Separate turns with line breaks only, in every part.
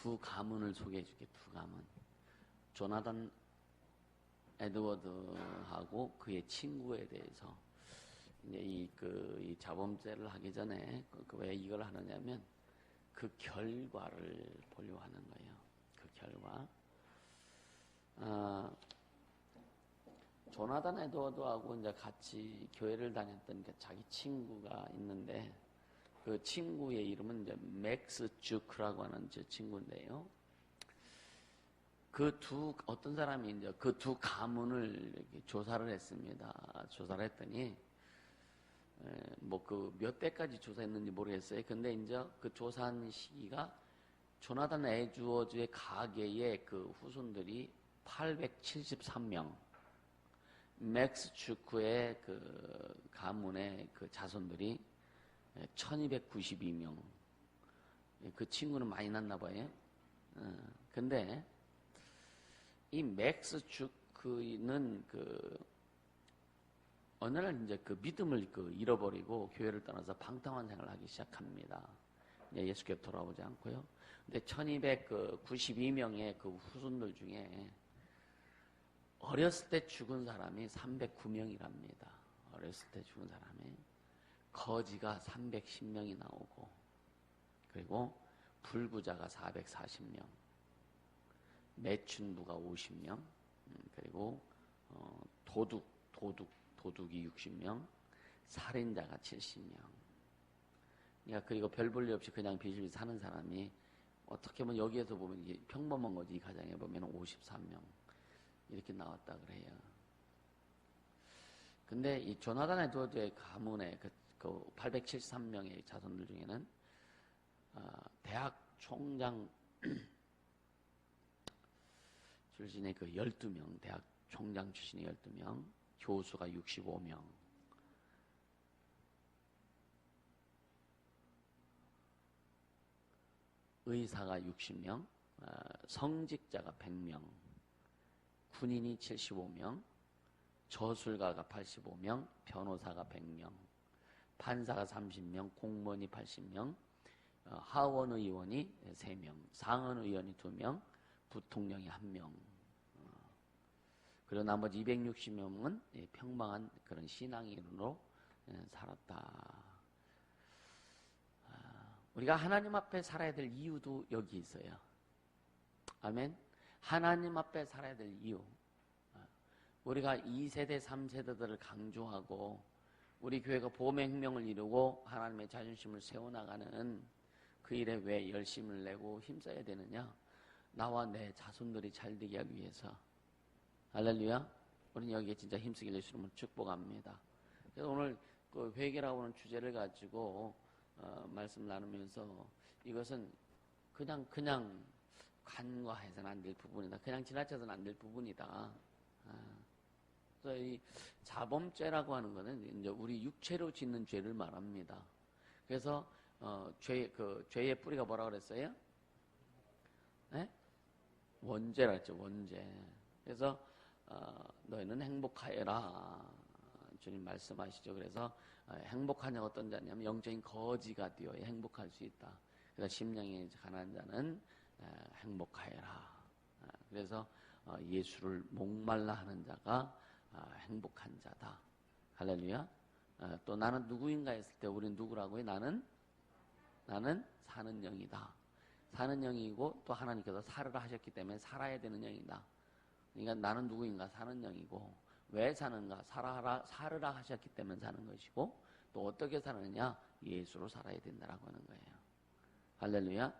두 가문을 소개해 줄게. 두 가문. 조나단 에드워드하고 그의 친구에 대해서 이제 이 자범죄를 하기 전에 왜 이걸 하느냐면 그 결과를 보려고 하는 거예요. 그 결과. 조나단 에드워드하고 이제 같이 교회를 다녔던 자기 친구가 있는데 그 친구의 이름은 이제 맥스 주크라고 하는 제 친구인데요. 어떤 사람이 이제 그 두 가문을 이렇게 조사를 했습니다. 조사를 했더니, 몇 대까지 조사했는지 모르겠어요. 근데 이제 그 조사한 시기가 조나단 에드워즈의 가계의 그 후손들이 873명, 맥스 주크의 그 가문의 그 자손들이 1292명. 그 친구는 많이 났나 봐요. 근데 이 맥스 주크는 어느 날 이제 그 믿음을 잃어버리고 교회를 떠나서 방탕한 생활을 하기 시작합니다. 예수께 돌아오지 않고요. 근데 1292명의 그 후손들 중에 어렸을 때 죽은 사람이 309명이랍니다. 어렸을 때 죽은 사람이. 거지가 310명이 나오고, 그리고 불구자가 440명, 매춘부가 50명, 그리고 도둑이 60명, 살인자가 70명. 그러니까 그리고 별 볼 일 없이 그냥 비실비 사는 사람이 어떻게 보면 여기에서 보면 이게 평범한 거지. 이 가정에 보면 53명 이렇게 나왔다 그래요. 근데 이 조나단 에드워드의 가문의 그 873명의 자손들 중에는 대학 총장 출신의 그 12명, 대학 총장 출신의 12명, 교수가 65명, 의사가 60명, 성직자가 100명, 군인이 75명, 저술가가 85명, 변호사가 100명, 판사가 30명, 공무원이 80명, 하원의원이 3명, 상원의원이 2명, 부통령이 1명. 그리고 나머지 260명은 평범한 그런 신앙인으로 살았다. 우리가 하나님 앞에 살아야 될 이유도 여기 있어요. 아멘. 하나님 앞에 살아야 될 이유. 우리가 2세대, 3세대들을 강조하고 우리 교회가 복음의 혁명을 이루고 하나님의 자존심을 세워나가는 그 일에 왜 열심을 내고 힘써야 되느냐? 나와 내 자손들이 잘 되게 하기 위해서. 할렐루야. 우리는 여기에 진짜 힘쓰길 예수님을 축복합니다. 그래서 오늘 그 회개라고 하는 주제를 가지고 말씀 나누면서 이것은 그냥 간과해서는 안 될 부분이다. 그냥 지나쳐서는 안 될 부분이다. 그래서 이 자범죄라고 하는 것은 이제 우리 육체로 짓는 죄를 말합니다. 그래서 죄의 뿌리가 뭐라 그랬어요? 네? 원죄라 했죠. 원죄. 그래서 너희는 행복하여라. 주님 말씀하시죠. 그래서 행복한 자가 어떤 자냐면 영적인 거지가 되어 행복할 수 있다. 그래서 심령이 가난한 자는 행복하여라. 그래서 예수를 목말라 하는 자가 행복한 자다. 할렐루야. 또 나는 누구인가 했을 때 우리는 누구라고요? 나는 사는 영이다. 사는 영이고 또 하나님께서 살으라 하셨기 때문에 살아야 되는 영이다. 그러니까 나는 누구인가? 사는 영이고 왜 사는가? 살으라 하셨기 때문에 사는 것이고 또 어떻게 사느냐? 예수로 살아야 된다라고 하는 거예요. 할렐루야.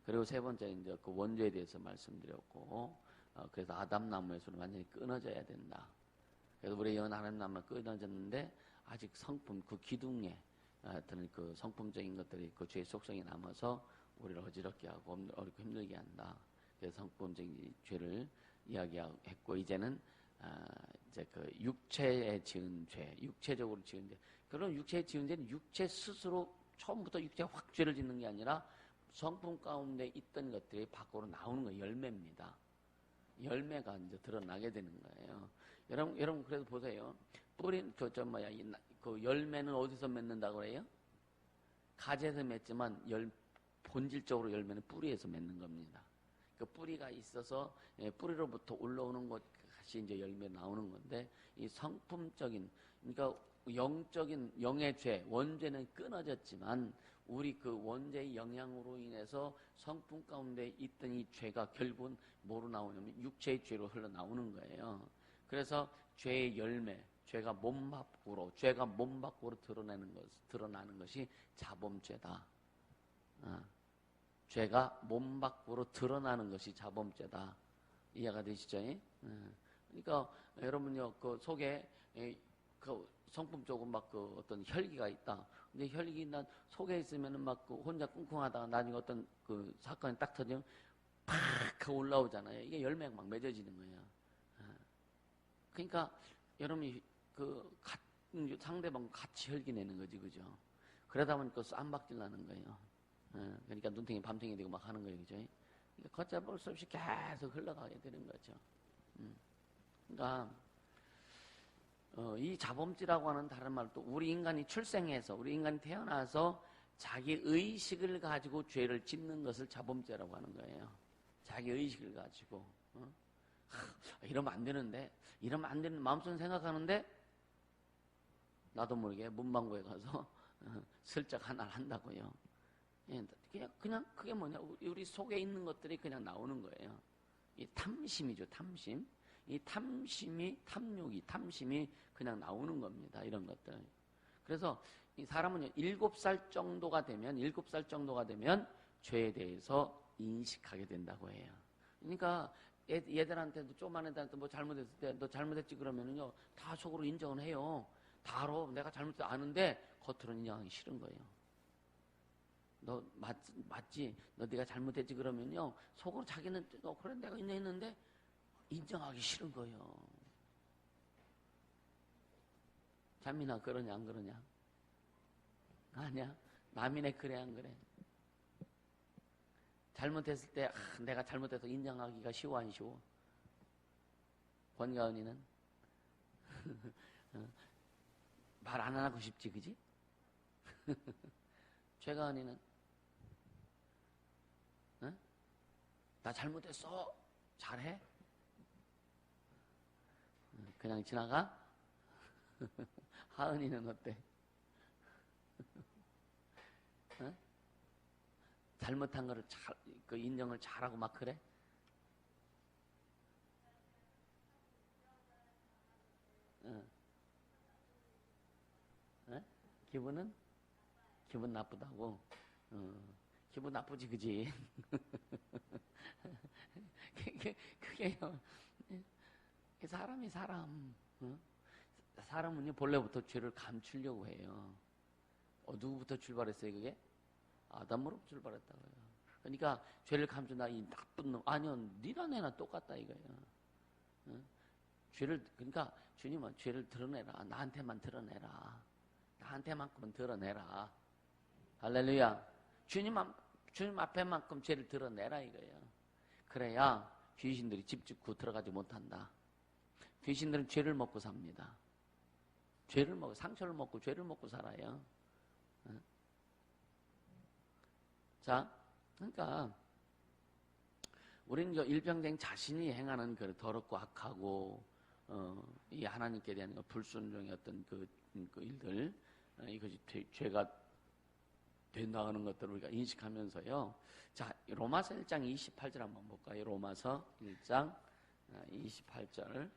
그리고 세 번째 이제 그 원죄에 대해서 말씀드렸고 그래서 아담나무에서는 완전히 끊어져야 된다. 그래서 우리 연 아담나무가 끊어졌는데 아직 성품 그 기둥에 드는 그 성품적인 것들이 그 죄의 속성이 남아서 우리를 어지럽게 하고 어렵고 힘들게 한다. 그래서 성품적인 죄를 이야기했고 이제는 이제 그 육체에 지은 죄, 육체적으로 지은 죄. 그럼 육체에 지은 죄는 육체 스스로 처음부터 육체가 확 죄를 짓는 게 아니라 성품 가운데 있던 것들이 밖으로 나오는 거예요. 열매입니다. 열매가 이제 드러나게 되는 거예요. 여러분 그래서 보세요. 뿌린 그 열매는 어디서 맺는다고 그래요? 가지에서 맺지만 본질적으로 열매는 뿌리에서 맺는 겁니다. 그 뿌리가 있어서 뿌리로부터 올라오는 것이 이제 열매 나오는 건데, 이 성품적인, 그러니까 영적인 영의 죄, 원죄는 끊어졌지만 우리 그 원죄의 영향으로 인해서 성품 가운데 있던 이 죄가 결국은 뭐로 나오냐면 육체의 죄로 흘러나오는 거예요. 그래서 죄의 열매, 죄가 몸 밖으로 드러나는 것이 자범죄다. 죄가 몸 밖으로 드러나는 것이 자범죄다. 이해가 되시죠? 그러니까 여러분요, 그 속에 그 성품적으로 막 그 어떤 혈기가 있다. 근데 혈기 난 속에 있으면은 막 그 혼자 꿍꿍하다가 나중에 어떤 그 사건이 딱 터지면 팍 올라오잖아요. 이게 열매가 막 맺어지는 거예요. 그러니까 여러분이 그 상대방 같이 혈기 내는 거지, 그죠? 그러다 보니까 쌈박질 나는 거예요. 그러니까 눈탱이 밤탱이 되고 막 하는 거예요, 그죠? 그러니까 걷잡을 수 없이 계속 흘러가게 되는 거죠. 그러니까 이 자범죄라고 하는 다른 말도 우리 인간이 출생해서 우리 인간이 태어나서 자기 의식을 가지고 죄를 짓는 것을 자범죄라고 하는 거예요. 자기 의식을 가지고 이러면 안 되는데, 이러면 안 되는 마음속에 생각하는데 나도 모르게 문방구에 가서 슬쩍 하나를 한다고요. 그냥 그게 뭐냐, 우리 속에 있는 것들이 그냥 나오는 거예요. 이 탐심이죠, 탐심. 이 탐심이 그냥 나오는 겁니다. 이런 것들. 그래서 이 사람은 7살 정도가 되면 죄에 대해서 인식하게 된다고 해요. 그러니까 얘들한테도, 조그만 애들한테 뭐 잘못했을 때 너 잘못했지 그러면은요, 다 속으로 인정을 해요. 다 알아. 내가 잘못했지 아는데 겉으로는 인정하기 싫은 거예요. 너 맞지? 너 네가 잘못했지 그러면요, 속으로 자기는 그래 내가 인정했는데 인정하기 싫은 거예요. 자민아, 그러냐 안 그러냐? 아니야. 남이네 그래 안 그래? 잘못했을 때 내가 잘못해서 인정하기가 쉬워 안 쉬워? 권가은이는 말 안 하고 싶지, 그지? 최가은이는 나 잘못했어. 잘해? 그냥 지나가? 하은이는 어때? 잘못한 거를 그 인정을 잘하고 막 그래? 기분은? 기분 나쁘다고? 기분 나쁘지, 그지? 그게요. 사람이 사람은요, 본래부터 죄를 감추려고 해요. 누구부터 출발했어요, 그게? 아담으로부터 출발했다고요. 그러니까 죄를 감춘다, 이 나쁜 놈. 아니요, 니나 내나 똑같다 이거예요. 그러니까 주님은 죄를 드러내라. 나한테만 드러내라. 나한테만큼은 드러내라. 할렐루야. 주님 앞에만큼 죄를 드러내라 이거예요. 그래야 귀신들이 집 짓고 들어가지 못한다. 귀신들은 죄를 먹고 삽니다. 죄를 먹고, 상처를 먹고 죄를 먹고 살아요. 자, 그러니까 우리는 일평생 자신이 행하는 그 더럽고 악하고 이 하나님께 대한 불순종의 어떤 그 일들, 이것이 죄가 된다는 것들을 우리가 인식하면서요. 자, 로마서 1장 28절 한번 볼까요? 로마서 1장 28절.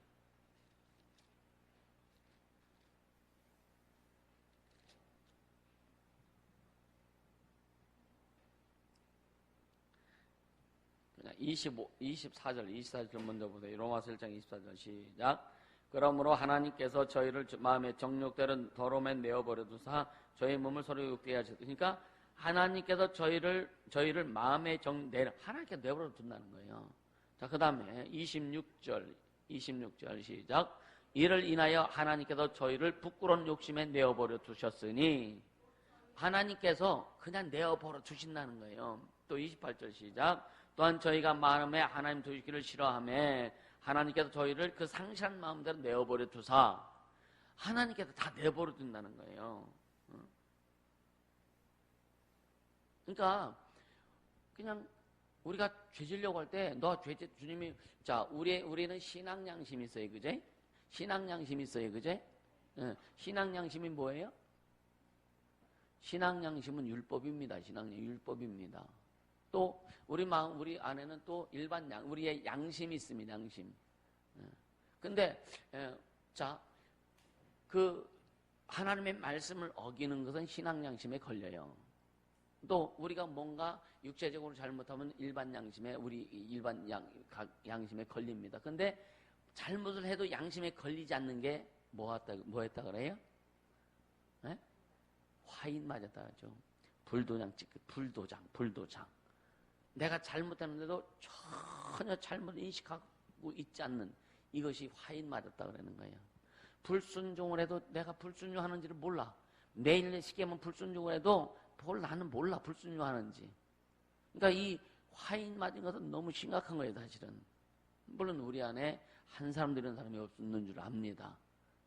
그냥 24절 먼저 보세요. 로마서 1장 24절 시작. 그러므로 하나님께서 저희를 마음의 정욕대로 더러움에 내어버려 두사 저희 몸을 서로 욕되게 하셨다. 그러니까 하나님께서 저희를 마음의 하나님께 내버려 둔다는 거예요. 자, 그 다음에 26절 시작. 이를 인하여 하나님께서 저희를 부끄러운 욕심에 내어버려 두셨으니, 하나님께서 그냥 내어버려 두신다는 거예요. 또 28절 시작. 또한 저희가 마음에 하나님 두시기를 싫어하며 하나님께서 저희를 그 상실한 마음대로 내어버려 두사, 하나님께서 다 내버려 둔다는 거예요. 그러니까 그냥 우리가 죄지려고 할 때 너 죄지 주님이 자 우리는 신앙 양심이 있어요, 그제? 신앙 양심이 있어요, 그제? 신앙 양심이 뭐예요? 신앙 양심은 율법입니다. 신앙 율법입니다. 또 우리 안에는 또 일반 우리의 양심이 있습니다. 양심. 근데 자 그 하나님의 말씀을 어기는 것은 신앙 양심에 걸려요. 또 우리가 뭔가 육체적으로 잘못하면 일반 양심에 우리 일반 양심에 걸립니다. 근데 잘못을 해도 양심에 걸리지 않는 게 뭐했다 그래요? 네? 화인 맞았다 하죠. 불도장. 내가 잘못했는데도 전혀 잘못 인식하고 있지 않는 이것이 화인 맞았다 그러는 거예요. 불순종을 해도 내가 불순종하는지를 몰라. 매일 시계면 불순종을 해도 나는 몰라 불순종하는지. 그러니까 이 화인 맞은 것은 너무 심각한 거예요, 사실은. 물론 우리 안에 한 사람도 이런 사람이 없는 줄 압니다.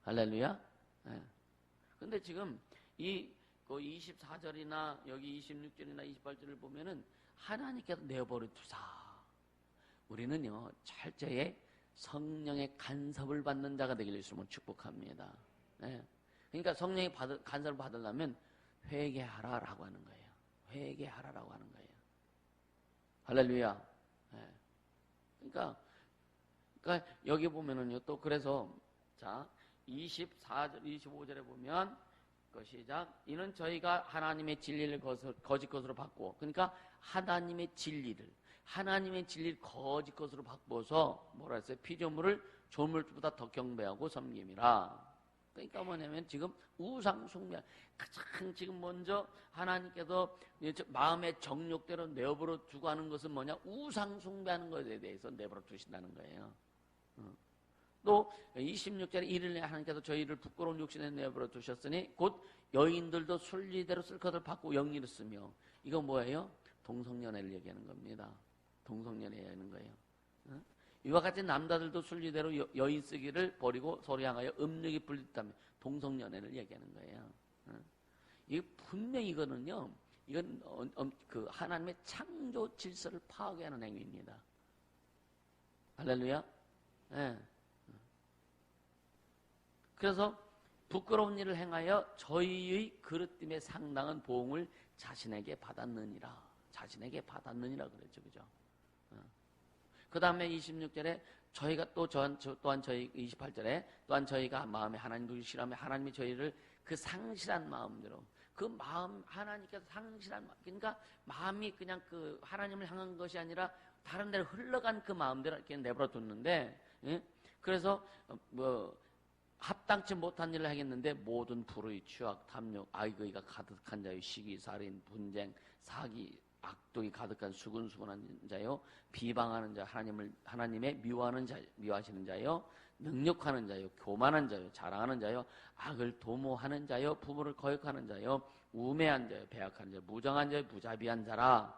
할렐루야. 네. 근데 지금 이 24절이나 여기 26절이나 28절을 보면은 하나님께서 내어버려 두사. 우리는요 철저히 성령의 간섭을 받는 자가 되기를 주님으로 축복합니다. 네. 그러니까 성령의 간섭을 받으려면 회개하라라고 하는 거예요. 회개하라라고 하는 거예요. 할렐루야. 네. 그러니까 여기 보면은요 또 그래서 자 24절 25절에 보면 시작. 이는 저희가 하나님의 진리를 거짓 것으로 바꾸어. 그러니까 하나님의 진리를 거짓 것으로 바꾸어서 뭐라 했어요? 피조물을 조물보다 더 경배하고 섬김이라. 그러니까 뭐냐면 지금 우상 숭배 가장 지금 먼저 하나님께서 마음의 정욕대로 내버려 두고 하는 것은 뭐냐? 우상 숭배하는 것에 대해서 내버려 두신다는 거예요. 또 26절에 이르되 하나님께서 저희를 부끄러운 육신에 내버려 두셨으니 곧 여인들도 순리대로 쓸 것을 받고 영리를 쓰며. 이거 뭐예요? 동성연애를 얘기하는 겁니다. 동성연애 얘기하는 거예요. 이와 같이 남자들도 순리대로 여인 쓰기를 버리고 서로 향하여 음욕이 불렸다며 동성연애를 얘기하는 거예요. 이 분명히 이거는요, 이건 그 하나님의 창조 질서를 파괴하는 행위입니다. 할렐루야. 네. 그래서 부끄러운 일을 행하여 저희의 그릇됨에 상당한 보응을 자신에게 받았느니라 그랬죠. 그죠? 그 다음에 26절에 저희가 또한 저희 28절에 또한 저희가 마음에 하나님을 싫어하며 하나님이 저희를 그 상실한 마음대로 그 마음 하나님께서 상실한 마음 그러니까 마음이 그냥 그 하나님을 향한 것이 아니라 다른 데로 흘러간 그 마음대로 이렇게 내버려 뒀는데 예? 그래서 합당치 못한 일을 하겠는데 모든 불의, 추악, 탐욕, 악의가 가득한 자요 시기, 살인, 분쟁, 사기, 악독이 가득한 수근수근한 자요 비방하는 자, 하나님의 미워하시는 자요 능욕하는 자요 교만한 자요 자랑하는 자요 악을 도모하는 자요 부모를 거역하는 자요 우매한 자요 배악하는 자요 무정한 자요 무자비한 자라.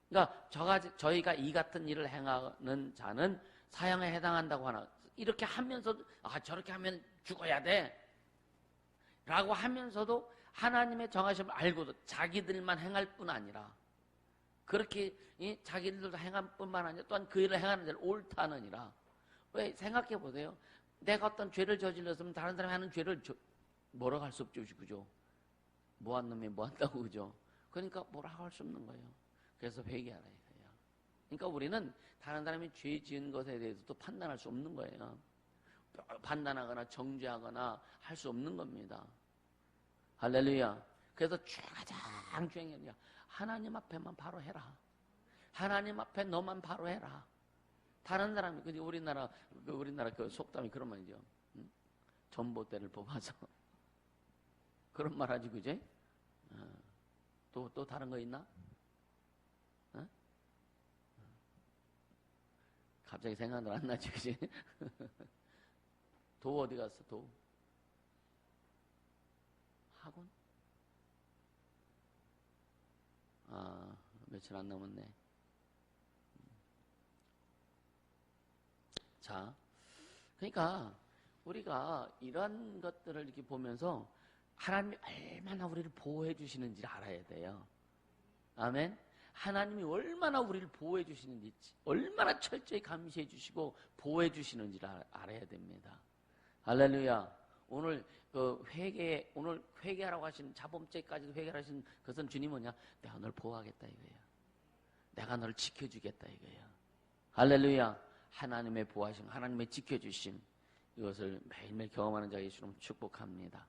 그러니까 저희가 이 같은 일을 행하는 자는 사형에 해당한다고 하나. 이렇게 하면서도 저렇게 하면 죽어야 돼 라고 하면서도 하나님의 정하심을 알고도 자기들만 행할 뿐 아니라 그렇게 자기들도 행할 뿐만 아니라 또한 그 일을 행하는 자를 옳다느니라. 왜? 생각해 보세요. 내가 어떤 죄를 저질렀으면 다른 사람이 하는 죄를 뭐라고 할 수 없죠. 그죠? 뭐한 놈이 뭐 한다고 그죠? 그러니까 뭐라고 할 수 없는 거예요. 그래서 회개하라 이거예요. 그러니까 우리는 다른 사람이 죄 지은 것에 대해서도 판단할 수 없는 거예요. 판단하거나 정죄하거나 할 수 없는 겁니다. 할렐루야. 그래서 가장 중요한 게 하나님 앞에만 바로 해라. 하나님 앞에 너만 바로 해라. 다른 사람이 우리나라 그 속담이 그런 말이죠. 전봇대를 뽑아서 그런 말 하지 그제? 또 다른 거 있나? 갑자기 생각도 안 나지, 그지? 도 어디 갔어, 도? 학원? 며칠 안 남았네. 자, 그러니까 우리가 이런 것들을 이렇게 보면서 하나님이 얼마나 우리를 보호해 주시는지를 알아야 돼요. 아멘? 하나님이 얼마나 우리를 보호해 주시는지, 얼마나 철저히 감시해 주시고 보호해 주시는지를 알아야 됩니다. 할렐루야. 오늘 오늘 회개하라고 하신, 자범죄까지도 회개하신 것은 주님 뭐냐? 내가 널 보호하겠다 이거예요. 내가 너를 지켜주겠다 이거예요. 할렐루야. 하나님의 보호하심, 하나님의 지켜주심, 이것을 매일매일 경험하는 자 예수님 축복합니다.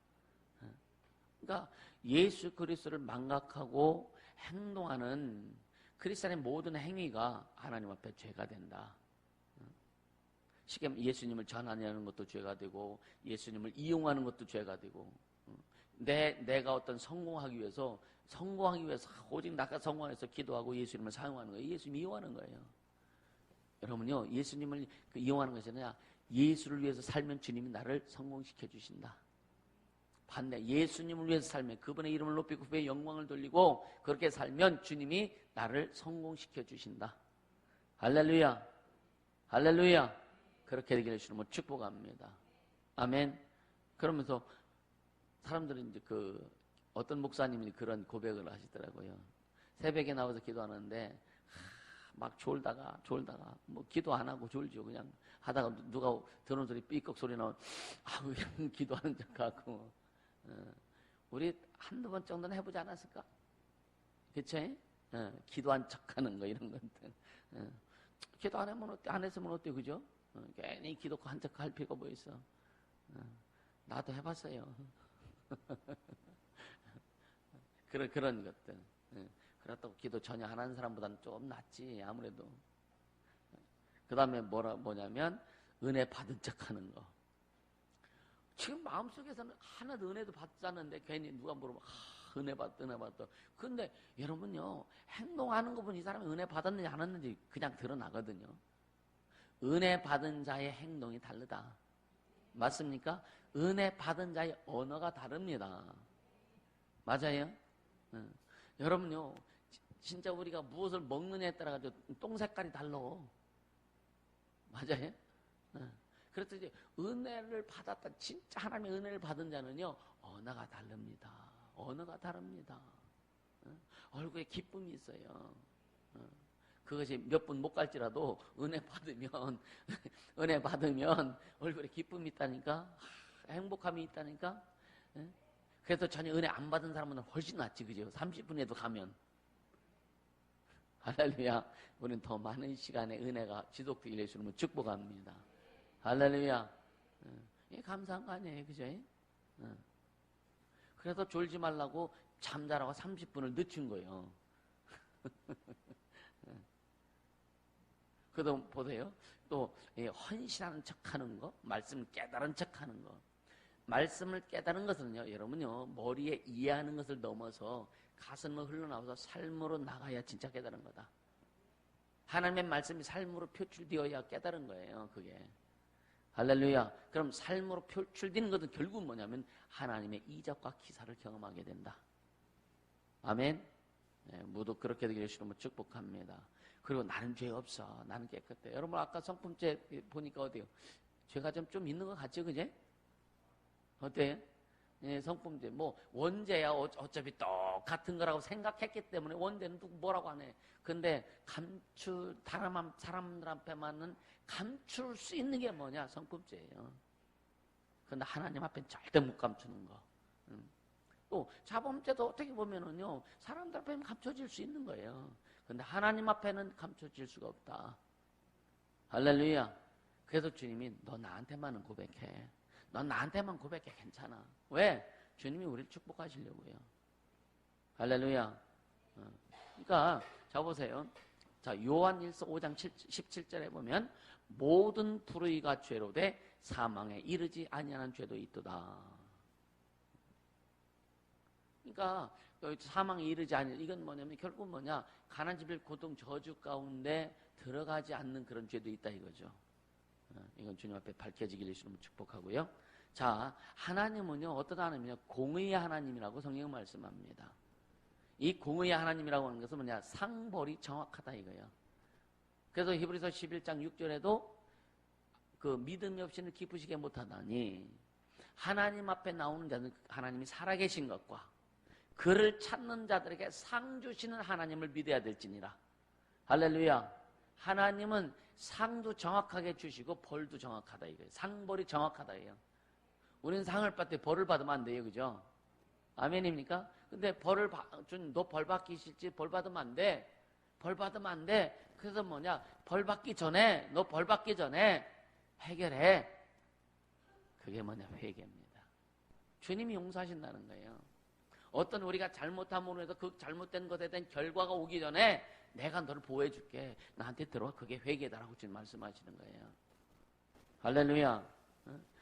그러니까 예수 그리스도를 망각하고 행동하는 크리스찬의 모든 행위가 하나님 앞에 죄가 된다. 쉽게 예수님을 전하냐는 것도 죄가 되고, 예수님을 이용하는 것도 죄가 되고, 내가 어떤 성공하기 위해서 오직 나가 성공해서 기도하고 예수님을 사용하는 거예요. 예수님 이용하는 거예요. 여러분요, 예수님을 이용하는 것이 아니라 예수를 위해서 살면 주님이 나를 성공시켜 주신다. 반대, 예수님을 위해서 살면, 그분의 이름을 높이고 그분의 영광을 돌리고 그렇게 살면 주님이 나를 성공시켜 주신다. 할렐루야. 할렐루야. 그렇게 되기를 주님은 축복합니다. 아멘. 그러면서 사람들은 이제 어떤 목사님이 그런 고백을 하시더라고요. 새벽에 나와서 기도하는데 막 졸다가 뭐 기도 안 하고 졸죠. 그냥 하다가 누가 들어오는 소리, 삐걱 소리 나오면 그냥 기도하는 척 하고. 우리 한두 번 정도는 해보지 않았을까? 그쵸? 기도한 척하는 거, 이런 것들. 기도 안 하면 어때? 안 했으면 어때? 그죠? 괜히 기도 한 척 할 필요가 뭐 있어? 나도 해봤어요. 그런 것들. 그렇다고 기도 전혀 안 하는 사람보다는 좀 낫지, 아무래도. 그 다음에 뭐냐면 은혜 받은 척 하는 거. 지금 마음속에서는 하나도 은혜도 받지 않는데 괜히 누가 물어보면 은혜 받다. 근데 여러분요, 행동하는 거 보면 이 사람이 은혜 받았는지 안 받았는지 그냥 드러나거든요. 은혜 받은 자의 행동이 다르다. 맞습니까? 은혜 받은 자의 언어가 다릅니다. 맞아요? 여러분요, 진짜 우리가 무엇을 먹느냐에 따라 가지고 똥 색깔이 달라. 맞아요? 그래서 이제 은혜를 받았다, 진짜 하나님의 은혜를 받은 자는요, 언어가 다릅니다. 언어가 다릅니다. 얼굴에 기쁨이 있어요. 그것이 몇 분 못 갈지라도 은혜 받으면 얼굴에 기쁨이 있다니까, 행복함이 있다니까. 그래서 전혀 은혜 안 받은 사람은 훨씬 낫지, 그죠? 30분에도 가면. 할렐루야. 우리는 더 많은 시간에 은혜가 지속되기를 예수님은 축복합니다. 할렐루야. 이게 감사한 거 아니에요, 그죠? 그래서 졸지 말라고 잠자라고 30분을 늦춘 거예요. 그래도 보세요. 또 헌신하는 척하는 거, 말씀을 깨달은 척하는 거. 말씀을 깨달은 것은요, 여러분요, 머리에 이해하는 것을 넘어서 가슴으로 흘러나와서 삶으로 나가야 진짜 깨달은 거다. 하나님의 말씀이 삶으로 표출되어야 깨달은 거예요, 그게. 할렐루야. 그럼 삶으로 표출되는 것은 결국은 뭐냐면 하나님의 이적과 기사를 경험하게 된다. 아멘. 네, 모두 그렇게 되기를 주님은 축복합니다. 그리고 나는 죄 없어, 나는 깨끗해. 여러분 아까 성품죄 보니까 어때요? 죄가 좀 있는 것 같죠, 그제? 어때요? 예, 성품죄. 뭐 원죄야 어차피 똑같은 거라고 생각했기 때문에 원죄는 누구 뭐라고 안 해. 근데 사람들 앞에만은 감출 수 있는 게 뭐냐? 성품죄예요. 근데 하나님 앞에는 절대 못 감추는 거. 또 자범죄도 어떻게 보면은요, 사람들 앞에는 감춰질 수 있는 거예요. 근데 하나님 앞에는 감춰질 수가 없다. 할렐루야. 그래서 주님이 너 나한테만은 고백해. 넌 나한테만 고백해. 괜찮아. 왜? 주님이 우리를 축복하시려고요. 할렐루야. 그러니까 자 보세요. 자, 요한일서 5장 17절에 보면 모든 불의가 죄로 돼 사망에 이르지 아니하는 죄도 있도다. 그러니까 사망에 이르지 아니하는, 이건 뭐냐면 결국 뭐냐? 가난지별 고통 저주 가운데 들어가지 않는 그런 죄도 있다 이거죠. 이건 주님 앞에 밝혀지기를 주님을 축복하고요. 자, 하나님은요, 어떤 하나님이냐? 공의의 하나님이라고 성경은 말씀합니다. 이 공의의 하나님이라고 하는 것은 뭐냐? 상벌이 정확하다 이거예요. 그래서 히브리서 11장 6절에도 그 믿음이 없이는 기쁘시게 못하다니, 하나님 앞에 나오는 자는 하나님이 살아계신 것과 그를 찾는 자들에게 상 주시는 하나님을 믿어야 될지니라. 할렐루야. 하나님은 상도 정확하게 주시고 벌도 정확하다 이거예요. 상벌이 정확하다 이거예요. 우리는 상을 받을 때 벌을 받으면 안 돼요. 그죠? 아멘입니까? 근데 너 벌 받기 싫지? 벌 받으면 안 돼. 벌 받으면 안 돼. 그래서 뭐냐? 너 벌 받기 전에 해결해. 그게 뭐냐? 회개입니다. 주님이 용서하신다는 거예요. 어떤 우리가 잘못함으로 해서 그 잘못된 것에 대한 결과가 오기 전에 내가 너를 보호해 줄게. 나한테 들어와. 그게 회개다라고 지금 말씀하시는 거예요. 할렐루야.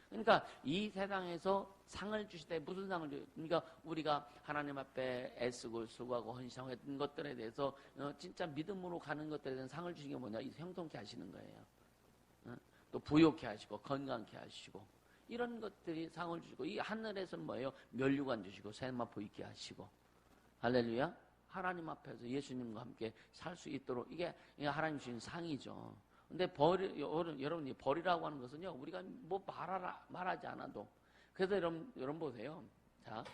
그러니까 이 세상에서 상을 주실 때 무슨 상을 줘요? 그러니까 우리가 하나님 앞에 애쓰고 수고하고 헌신했던 것들에 대해서 진짜 믿음으로 가는 것들에 대한 상을 주시는 게 뭐냐? 형통케 하시는 거예요. 또 부욕케 하시고 건강케 하시고 이런 것들이 상을 주시고, 이 하늘에서는 뭐예요? 멸류관 주시고 새마포 입게 하시고. 할렐루야. 하나님 앞에서 예수님과 함께 살 수 있도록 이게 하나님 주신 상이죠. 근데 여러분이 벌이라고 하는 것은요, 우리가 뭐 말하지 않아도. 그래서 여러분 보세요. 자,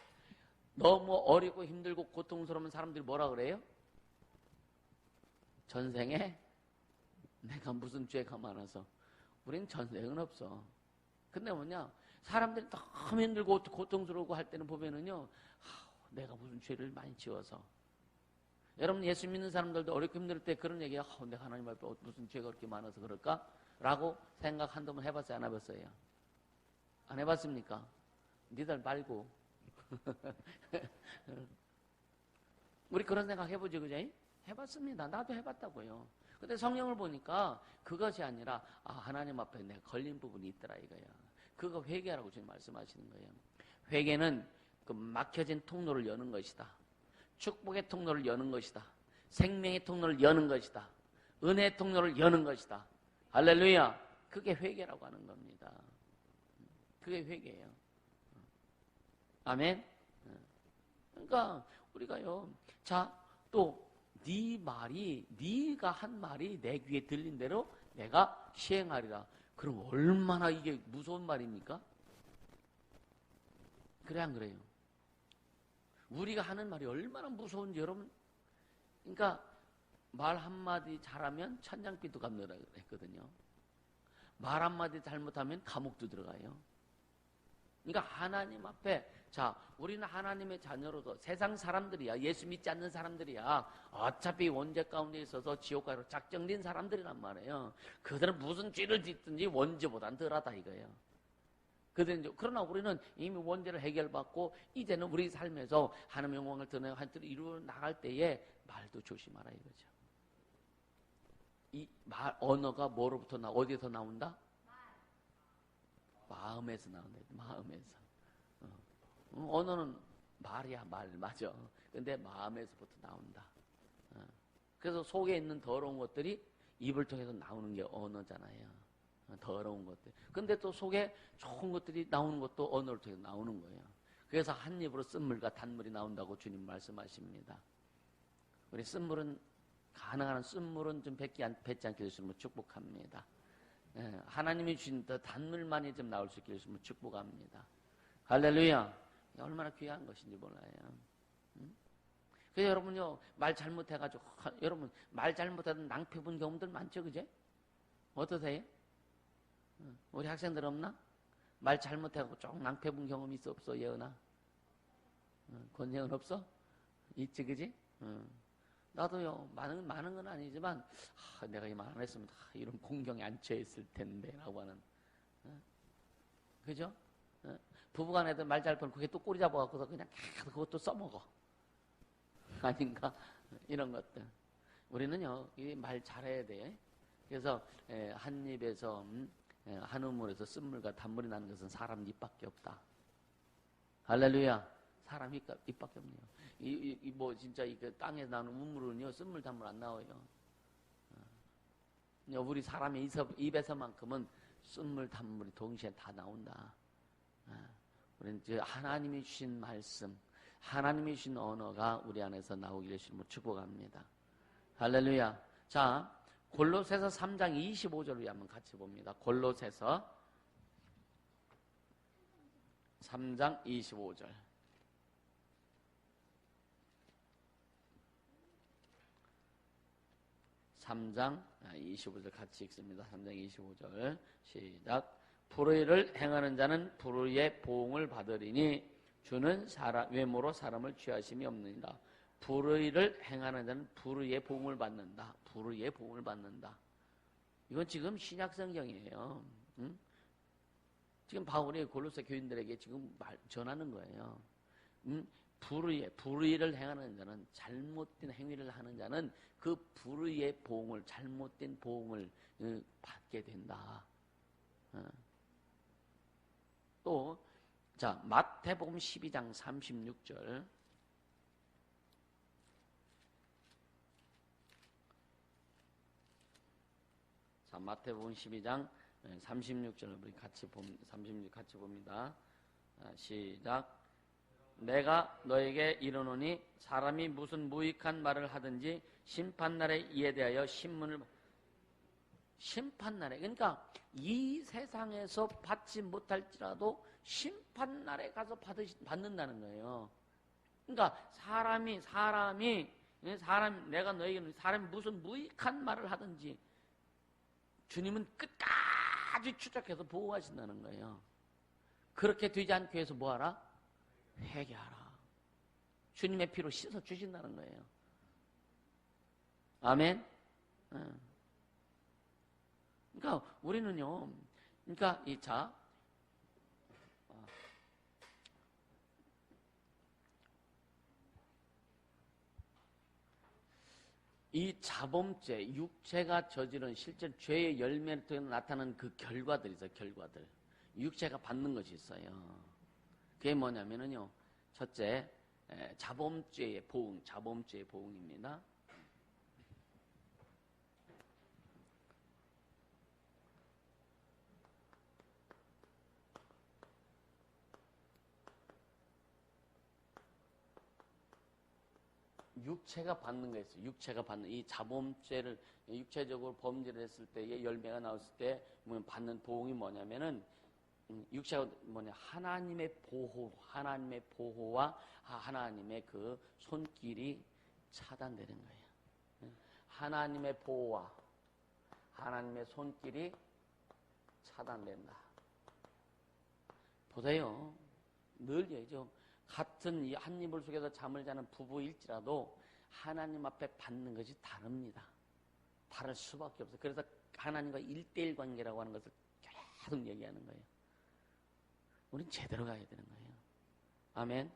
너무 어리고 힘들고 고통스러운 사람들이 뭐라 그래요? 전생에 내가 무슨 죄가 많아서. 우린 전생은 없어. 근데 뭐냐, 사람들이 너무 힘들고 고통스러우고 할 때는 보면은요, 내가 무슨 죄를 많이 지어서. 여러분 예수 믿는 사람들도 어렵고 힘들 때 그런 얘기야. 내가 하나님 앞에 무슨 죄가 그렇게 많아서 그럴까? 라고 생각 한두 번 해봤어요? 안 해봤어요? 안 해봤습니까? 니들 말고. 우리 그런 생각 해보죠, 그죠? 해봤습니다. 나도 해봤다고요. 근데 성경을 보니까 그것이 아니라 하나님 앞에 내가 걸린 부분이 있더라 이거야. 그거 회개라고 지금 말씀하시는 거예요. 회개는 그 막혀진 통로를 여는 것이다. 축복의 통로를 여는 것이다. 생명의 통로를 여는 것이다. 은혜의 통로를 여는 것이다. 할렐루야. 그게 회개라고 하는 겁니다. 그게 회개예요. 아멘. 그러니까 우리가요. 자, 또 네가 한 말이 내 귀에 들린 대로 내가 시행하리라. 그럼 얼마나 이게 무서운 말입니까? 그래 안 그래요? 우리가 하는 말이 얼마나 무서운지 여러분. 그러니까 말 한마디 잘하면 천냥빚도 갚는다 했거든요. 말 한마디 잘못하면 감옥도 들어가요. 그러니까 하나님 앞에, 자, 우리는 하나님의 자녀로서 세상 사람들이야. 예수 믿지 않는 사람들이야. 어차피 원죄 가운데 있어서 지옥 가로 작정된 사람들이란 말이에요. 그들은 무슨 죄를 짓든지 원죄보단 덜하다 이거예요. 그러나 우리는 이미 원죄를 해결받고 이제는 우리 삶에서 하나님의 영광을 드러내고 한뜻 이루어 나갈 때에 말도 조심하라 이거죠. 이 말, 언어가 뭐로부터 어디에서 나온다? 마음에서 나온다. 마음에서. 언어는 말이야, 말 맞아. 근데 마음에서부터 나온다. 그래서 속에 있는 더러운 것들이 입을 통해서 나오는 게 언어잖아요. 더러운 것들. 근데 또 속에 좋은 것들이 나오는 것도 언어를 통해서 나오는 거예요. 그래서 한 입으로 쓴물과 단물이 나온다고 주님 말씀하십니다. 우리 쓴물은, 가능한 쓴물은 좀 뱉지 않게 되시면 축복합니다. 하나님이 주신 단물만이 좀 나올 수 있게 해주시면 축복합니다. 할렐루야. 얼마나 귀한 것인지 몰라요. 그래서 여러분요, 말 잘못해가지고, 여러분, 말 잘못하던 낭패 본 경험들 많죠, 그제? 어떠세요? 우리 학생들 없나? 말 잘못해가지고 좀 낭패 본 경험 있어, 없어, 예은아? 권재은 없어? 있지, 그지? 나도요, 많은 건 아니지만, 내가 이 말 안 했으면 이런 공경에 안 처했을 텐데, 라고 하는. 그죠? 부부간에도 말 잘 뻔, 그게 또 꼬리 잡아갖고서 그냥 계속 그것도 써먹어. 아닌가? 이런 것들. 우리는요, 이 말 잘해야 돼. 그래서, 한 입에서, 한 우물에서 쓴물과 단물이 나는 것은 사람 입밖에 없다. 할렐루야. 사람 입밖에 없네요. 뭐, 진짜 그 땅에서 나오는 우물은요, 쓴물, 단물 안 나와요. 우리 사람의 입에서만큼은 쓴물, 단물이 동시에 다 나온다. 우리는 하나님이 주신 말씀, 하나님이 주신 언어가 우리 안에서 나오기를 주님으로 축복합니다. 할렐루야. 자, 골로새서 3장 25절을 한번 같이 봅니다. 골로새서 3장 25절. 3장 25절 같이 읽습니다. 3장 25절 시작. 불의를 행하는 자는 불의의 보응을 받으리니 주는 외모로 사람을 취하심이 없느니라. 불의를 행하는 자는 불의의 보응을 받는다. 불의의 보응을 받는다. 이건 지금 신약 성경이에요. 응? 지금 바울이 골로새 교인들에게 지금 전하는 거예요. 불의를 행하는 자는, 잘못된 행위를 하는 자는 그 불의의 보응을, 잘못된 보응을 받게 된다. 또, 자, 마태복음 12장 36절. 자, 마태복음 12장 36절 우리 같이 36 같이 봅니다. 시작. 내가 너에게 이르노니 사람이 무슨 무익한 말을 하든지 심판날에 이에 대하여 심판날에, 그러니까 이 세상에서 받지 못할지라도 심판날에 가서 받는다는 거예요. 그러니까 내가 너에게 사람이 무슨 무익한 말을 하든지 주님은 끝까지 추적해서 보호하신다는 거예요. 그렇게 되지 않기 위해서 뭐하라? 회개하라. 주님의 피로 씻어 주신다는 거예요. 아멘. 그러니까 우리는요. 그러니까 이 자범죄, 육체가 저지른 실제 죄의 열매를 통해 나타나는 그 결과들이 있어요. 결과들. 육체가 받는 것이 있어요. 그게 뭐냐면은요. 첫째, 자범죄의 보응입니다. 육체가 받는 거 있어요. 육체가 받는 이 자범죄를 육체적으로 범죄를 했을 때의 열매가 나왔을 때 받는 보응이 뭐냐면은 육체가 하나님의 보호와 하나님의 그 손길이 차단되는 거예요. 하나님의 보호와 하나님의 손길이 차단된다. 보세요. 늘 얘기죠. 같은 이 한 이불 속에서 잠을 자는 부부일지라도 하나님 앞에 받는 것이 다릅니다. 다를 수밖에 없어요. 그래서 하나님과 1대1 관계라고 하는 것을 계속 얘기하는 거예요. 우린 제대로 가야 되는 거예요. 아멘.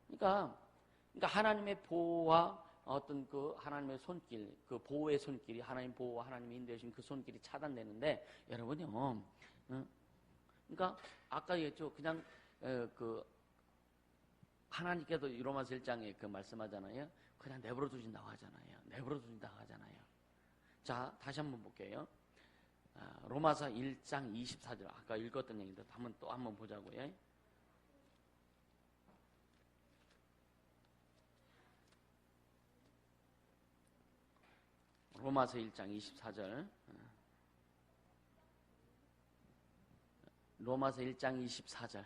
그러니까 하나님의 보호와 어떤 그 하나님의 손길, 그 보호의 손길이 하나님 보호와 하나님의 인도하신 그 손길이 차단되는데 여러분요. 그러니까 아까 얘기했죠. 그냥 그 하나님께도 로마서 1장에 그 말씀하잖아요. 그냥 내버려 두신다고 하잖아요. 내버려 두신다고 하잖아요. 자, 다시 한번 볼게요. 로마서 1장 24절 아까 읽었던 얘기인데 또 한번 보자고요. 로마서 1장 24절 로마서 1장 24절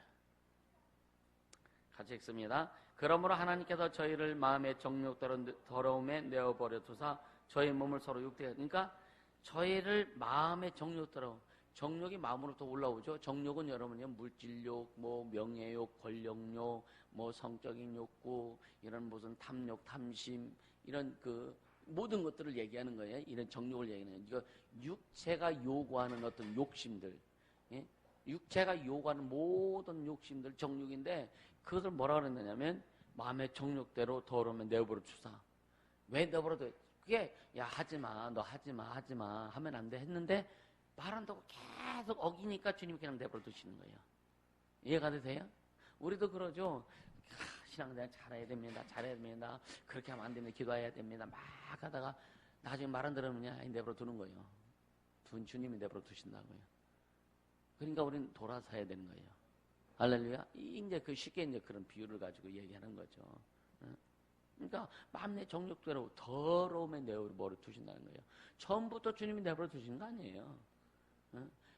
같이 읽습니다. 그러므로 하나님께서 저희를 마음의 정욕대로 더러움에 내어버려 두사 저희 몸을 서로 육대해, 그러니까 저희를 마음의 정욕대로, 정욕이 마음으로부터 올라오죠. 정욕은 여러분요 물질욕, 명예욕, 권력욕, 성적인 욕구, 이런 무슨 탐욕, 탐심, 이런 그 모든 것들을 얘기하는 거예요. 이런 정욕을 얘기하는 거예요. 육체가 요구하는 어떤 욕심들, 예? 육체가 요구하는 모든 욕심들 정욕인데 그것을 뭐라 그랬느냐면 마음의 정욕대로 더러우면 내버려 주사. 왜 내버려 둬? 그게 야 하지마, 너 하지마 하면 안 돼 했는데 말 안 듣고 계속 어기니까 주님이 그냥 내버려 두시는 거예요. 이해가 되세요? 우리도 그러죠. 신앙생활 잘해야 됩니다. 그렇게 하면 안 됩니다. 기도해야 됩니다. 막 하다가 나중에 말 안 들으면 내버려 두는 거예요. 주님이 내버려 두신다고요. 그러니까 우리는 돌아서야 되는 거예요. 할렐루야. 이제 쉽게 그런 비유를 가지고 얘기하는 거죠. 그러니까 마음의 정욕대로 더러움에 내버려 두신다는 거예요. 처음부터 주님이 내버려 두시는 거 아니에요.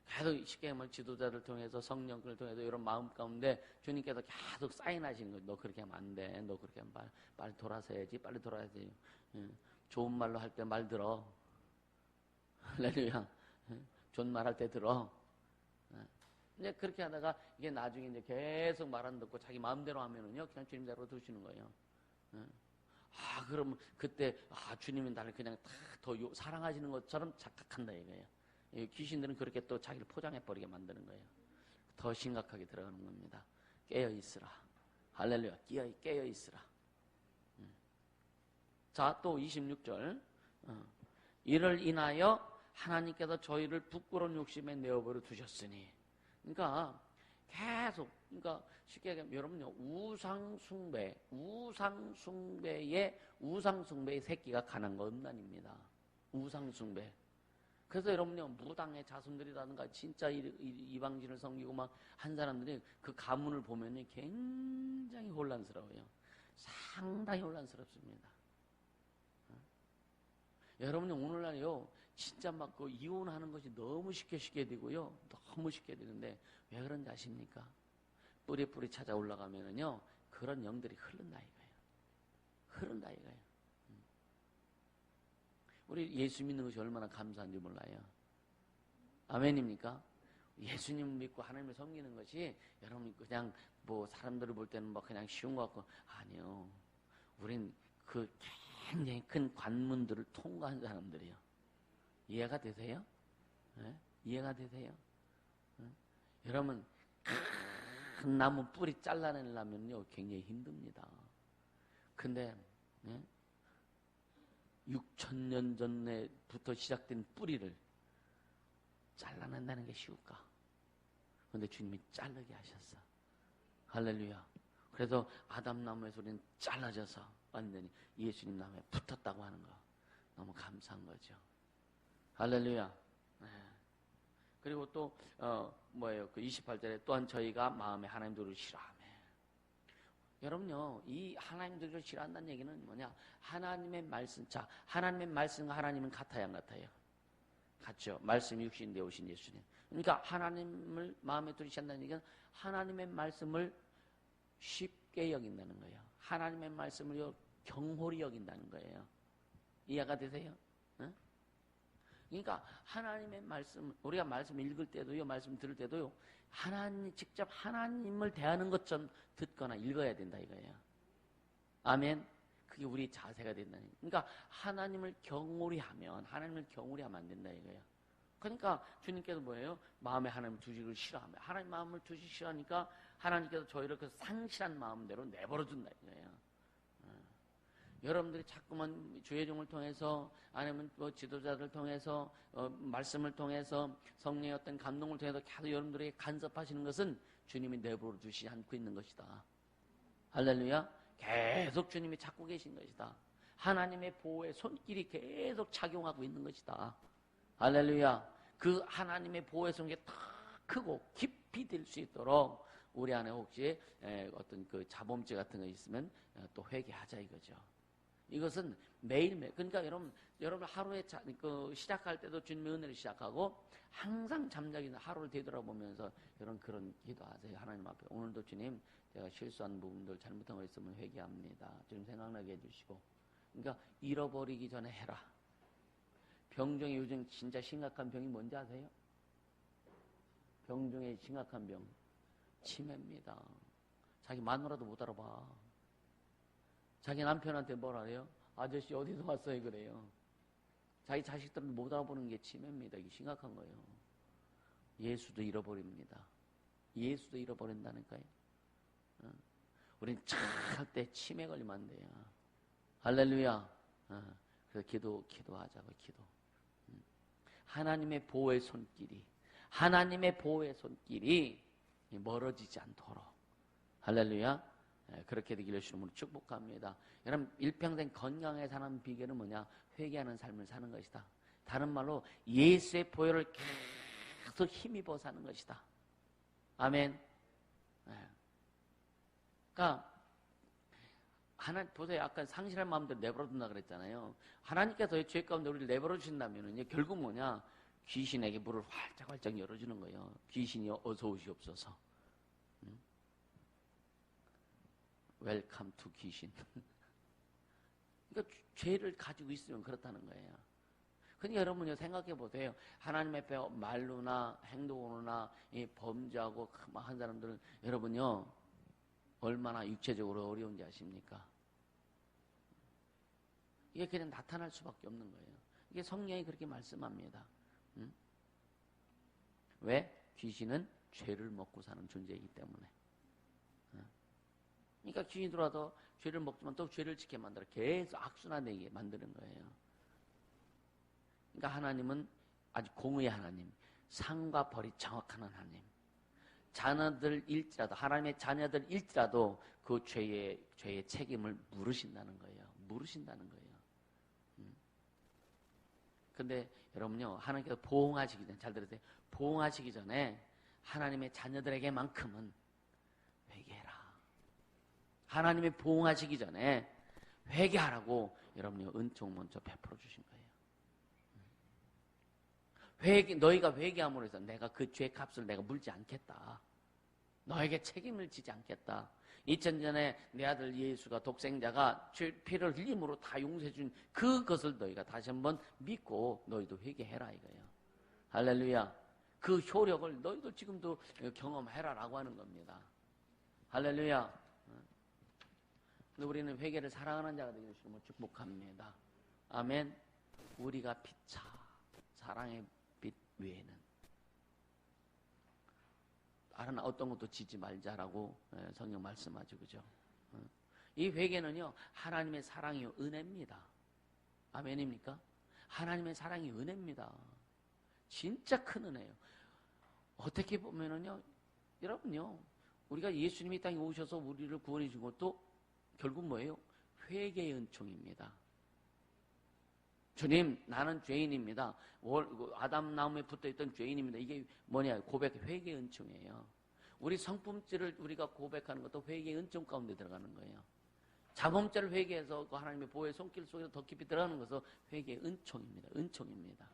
계속 쉽게 말하면 지도자를 통해서 성령을 통해서 이런 마음 가운데 주님께서 계속 사인하시는 거예요. 너 그렇게 하면 안 돼. 너 그렇게 하면 빨리 돌아서야지. 빨리 돌아야지. 좋은 말로 할 때 말 들어. 할렐루야. 좋은 말 할 때 들어. 이제 그렇게 하다가 이게 나중에 이제 계속 말 안 듣고 자기 마음대로 하면은요, 그냥 주님대로 두시는 거예요. 그러면 그때, 주님이 나를 그냥 더 사랑하시는 것처럼 착각한다 이거예요. 귀신들은 그렇게 또 자기를 포장해버리게 만드는 거예요. 더 심각하게 들어가는 겁니다. 깨어있으라. 할렐루야. 깨어있으라. 자, 또 26절. 이를 인하여 하나님께서 저희를 부끄러운 욕심에 내어버려 두셨으니. 그러니까 계속, 그러니까 쉽게 얘기하면 여러분요, 우상숭배의 새끼가 가난 거 음란입니다. 우상숭배. 그래서 여러분요, 무당의 자손들이라든가 진짜 이방진을 섬기고 막 한 사람들이 그 가문을 보면은 굉장히 혼란스러워요. 상당히 혼란스럽습니다. 여러분이 오늘날요, 진짜 막 그 이혼하는 것이 너무 쉽게 되고요. 너무 쉽게 되는데 왜 그런지 아십니까? 뿌리 찾아 올라가면은요, 그런 영들이 흐른다 이거예요. 흐른다 이거예요. 우리 예수 믿는 것이 얼마나 감사한지 몰라요. 아멘입니까? 예수님 믿고 하나님을 섬기는 것이 여러분 그냥 뭐 사람들을 볼 때는 뭐 그냥 쉬운 것 같고, 아니요. 우린 그 굉장히 큰 관문들을 통과한 사람들이요. 이해가 되세요? 네? 이해가 되세요? 네? 여러분, 큰 나무 뿌리 잘라내려면요, 굉장히 힘듭니다. 근데, 네? 6,000년 전에부터 시작된 뿌리를 잘라낸다는 게 쉬울까? 그런데 주님이 자르게 하셨어. 할렐루야. 그래서 아담나무에서 우리는 잘라져서 완전히 예수님 나무에 붙었다고 하는 거 너무 감사한 거죠. 할렐루야. 네. 그리고 또 그 28절에 또한 저희가 마음에 하나님들을 싫어하며. 여러분요, 이 하나님들을 싫어한다는 얘기는 뭐냐? 하나님의 말씀. 자, 하나님의 말씀과 하나님은 같아요, 안 같아요? 같죠. 말씀이 육신 되오신 예수님. 그러니까 하나님을 마음에 두시한다는 얘기는 하나님의 말씀을 쉽게 여긴다는 거예요. 하나님의 말씀을 경홀히 여긴다는 거예요. 이해가 되세요? 응? 그러니까 하나님의 말씀, 우리가 말씀 읽을 때도요, 말씀 들을 때도요, 직접 하나님을 대하는 것처럼 듣거나 읽어야 된다 이거예요. 아멘. 그게 우리 자세가 된다는 거예요. 그러니까 하나님을 경홀히 하면 안 된다 이거예요. 그러니까 주님께서 뭐예요? 마음에 하나님을 두시기를 싫어하며, 하나님 마음을 두시기 싫어하니까 하나님께서 저희를 그 상실한 마음대로 내버려 둔다 이거예요. 여러분들이 자꾸만 주의 종을 통해서, 아니면 뭐 지도자들 통해서, 말씀을 통해서, 성령의 어떤 감동을 통해서 계속 여러분들에게 간섭하시는 것은 주님이 내버려 두시지 않고 있는 것이다. 할렐루야. 계속 주님이 찾고 계신 것이다. 하나님의 보호의 손길이 계속 작용하고 있는 것이다. 할렐루야. 그 하나님의 보호의 손길이 더 크고 깊이 될 수 있도록 우리 안에 혹시 어떤 그 자범죄 같은 거 있으면 또 회개하자 이거죠. 이것은 매일매일. 그러니까 여러분 하루에 시작할 때도 주님의 은혜를 시작하고, 항상 잠자기 전 하루를 되돌아보면서 여러분 그런 기도하세요. 하나님 앞에 오늘도 주님, 제가 실수한 부분들, 잘못한 거 있으면 회개합니다. 주님 생각나게 해주시고. 그러니까 잃어버리기 전에 해라. 병 중에 요즘 진짜 심각한 병이 뭔지 아세요? 병 중에 심각한 병, 치매입니다. 자기 마누라도 못 알아봐. 자기 남편한테 뭐라 해요? 아저씨 어디서 왔어요? 그래요. 자기 자식들은 못 알아보는 게 치매입니다. 이게 심각한 거예요. 예수도 잃어버립니다. 예수도 잃어버린다니까요. 우린 잘 때 치매 걸리면 안 돼요. 할렐루야. 그래서 기도하자고, 기도. 하나님의 보호의 손길이 멀어지지 않도록. 할렐루야. 그렇게 되기를 주님으로 축복합니다. 여러분, 일평생 건강하게 사는 비결은 뭐냐? 회개하는 삶을 사는 것이다. 다른 말로 예수의 보혈을 계속 힘입어 사는 것이다. 아멘. 그러니까 보세요. 아까 상실한 마음대로 내버려둔다 그랬잖아요. 하나님께서 죄 가운데 우리를 내버려 주신다면은 결국 뭐냐? 귀신에게 문을 활짝 열어주는 거예요. 귀신이 어서 오시옵소서. 웰컴 투 귀신. 그러니까 그러니까 죄를 가지고 있으면 그렇다는 거예요. 그러니까 여러분요 생각해 보세요. 하나님 앞에 말로나 행동으로나 범죄하고 한 사람들은 여러분요 얼마나 육체적으로 어려운지 아십니까? 이게 그냥 나타날 수밖에 없는 거예요. 이게 성경이 그렇게 말씀합니다. 왜? 귀신은 죄를 먹고 사는 존재이기 때문에. 그러니까 귀신이 들어와도 죄를 먹지만 또 죄를 짓게 만들어 계속 악순환되게 만드는 거예요. 그러니까 하나님은 아주 공의의 하나님, 상과 벌이 정확한 하나님. 자녀들일지라도 하나님의 자녀들일지라도 그 죄의 책임을 물으신다는 거예요. 물으신다는 거예요. 근데 여러분요 하나님께서 보응하시기 전에 잘 들으세요. 보응하시기 전에 하나님의 자녀들에게만큼은 회개해라. 하나님이 보응하시기 전에 회개하라고 여러분요 은총 먼저 베풀어 주신 거예요. 너희가 회개함으로 해서 내가 그 죄 값을 내가 물지 않겠다. 너에게 책임을 지지 않겠다. 2000년에 내 아들 예수가 독생자가 피를 흘림으로 다 용서해 준 그것을 너희가 다시 한번 믿고 너희도 회개해라 이거예요. 할렐루야. 그 효력을 너희도 지금도 경험해라라고 하는 겁니다. 할렐루야. 근데 우리는 회개를 사랑하는 자가 되기를 주님을 축복합니다. 아멘. 우리가 피차 사랑의 빛 외에는 다른 어떤 것도 지지 말자라고 성경 말씀하죠. 그죠? 이 회개는요 하나님의 사랑이 은혜입니다. 아멘입니까? 하나님의 사랑이 은혜입니다. 진짜 큰 은혜예요. 어떻게 보면은요 여러분요 우리가 예수님이 이 땅에 오셔서 우리를 구원해 준 것도 결국 뭐예요? 회개의 은총입니다. 주님 나는 죄인입니다. 아담 나무에 붙어있던 죄인입니다. 이게 뭐냐? 고백, 회개의 은총이에요. 우리 성품죄를 우리가 고백하는 것도 회개의 은총 가운데 들어가는 거예요. 자범죄를 회개해서 그 하나님의 보호의 손길 속에서 더 깊이 들어가는 것은 회개의 은총입니다. 은총입니다.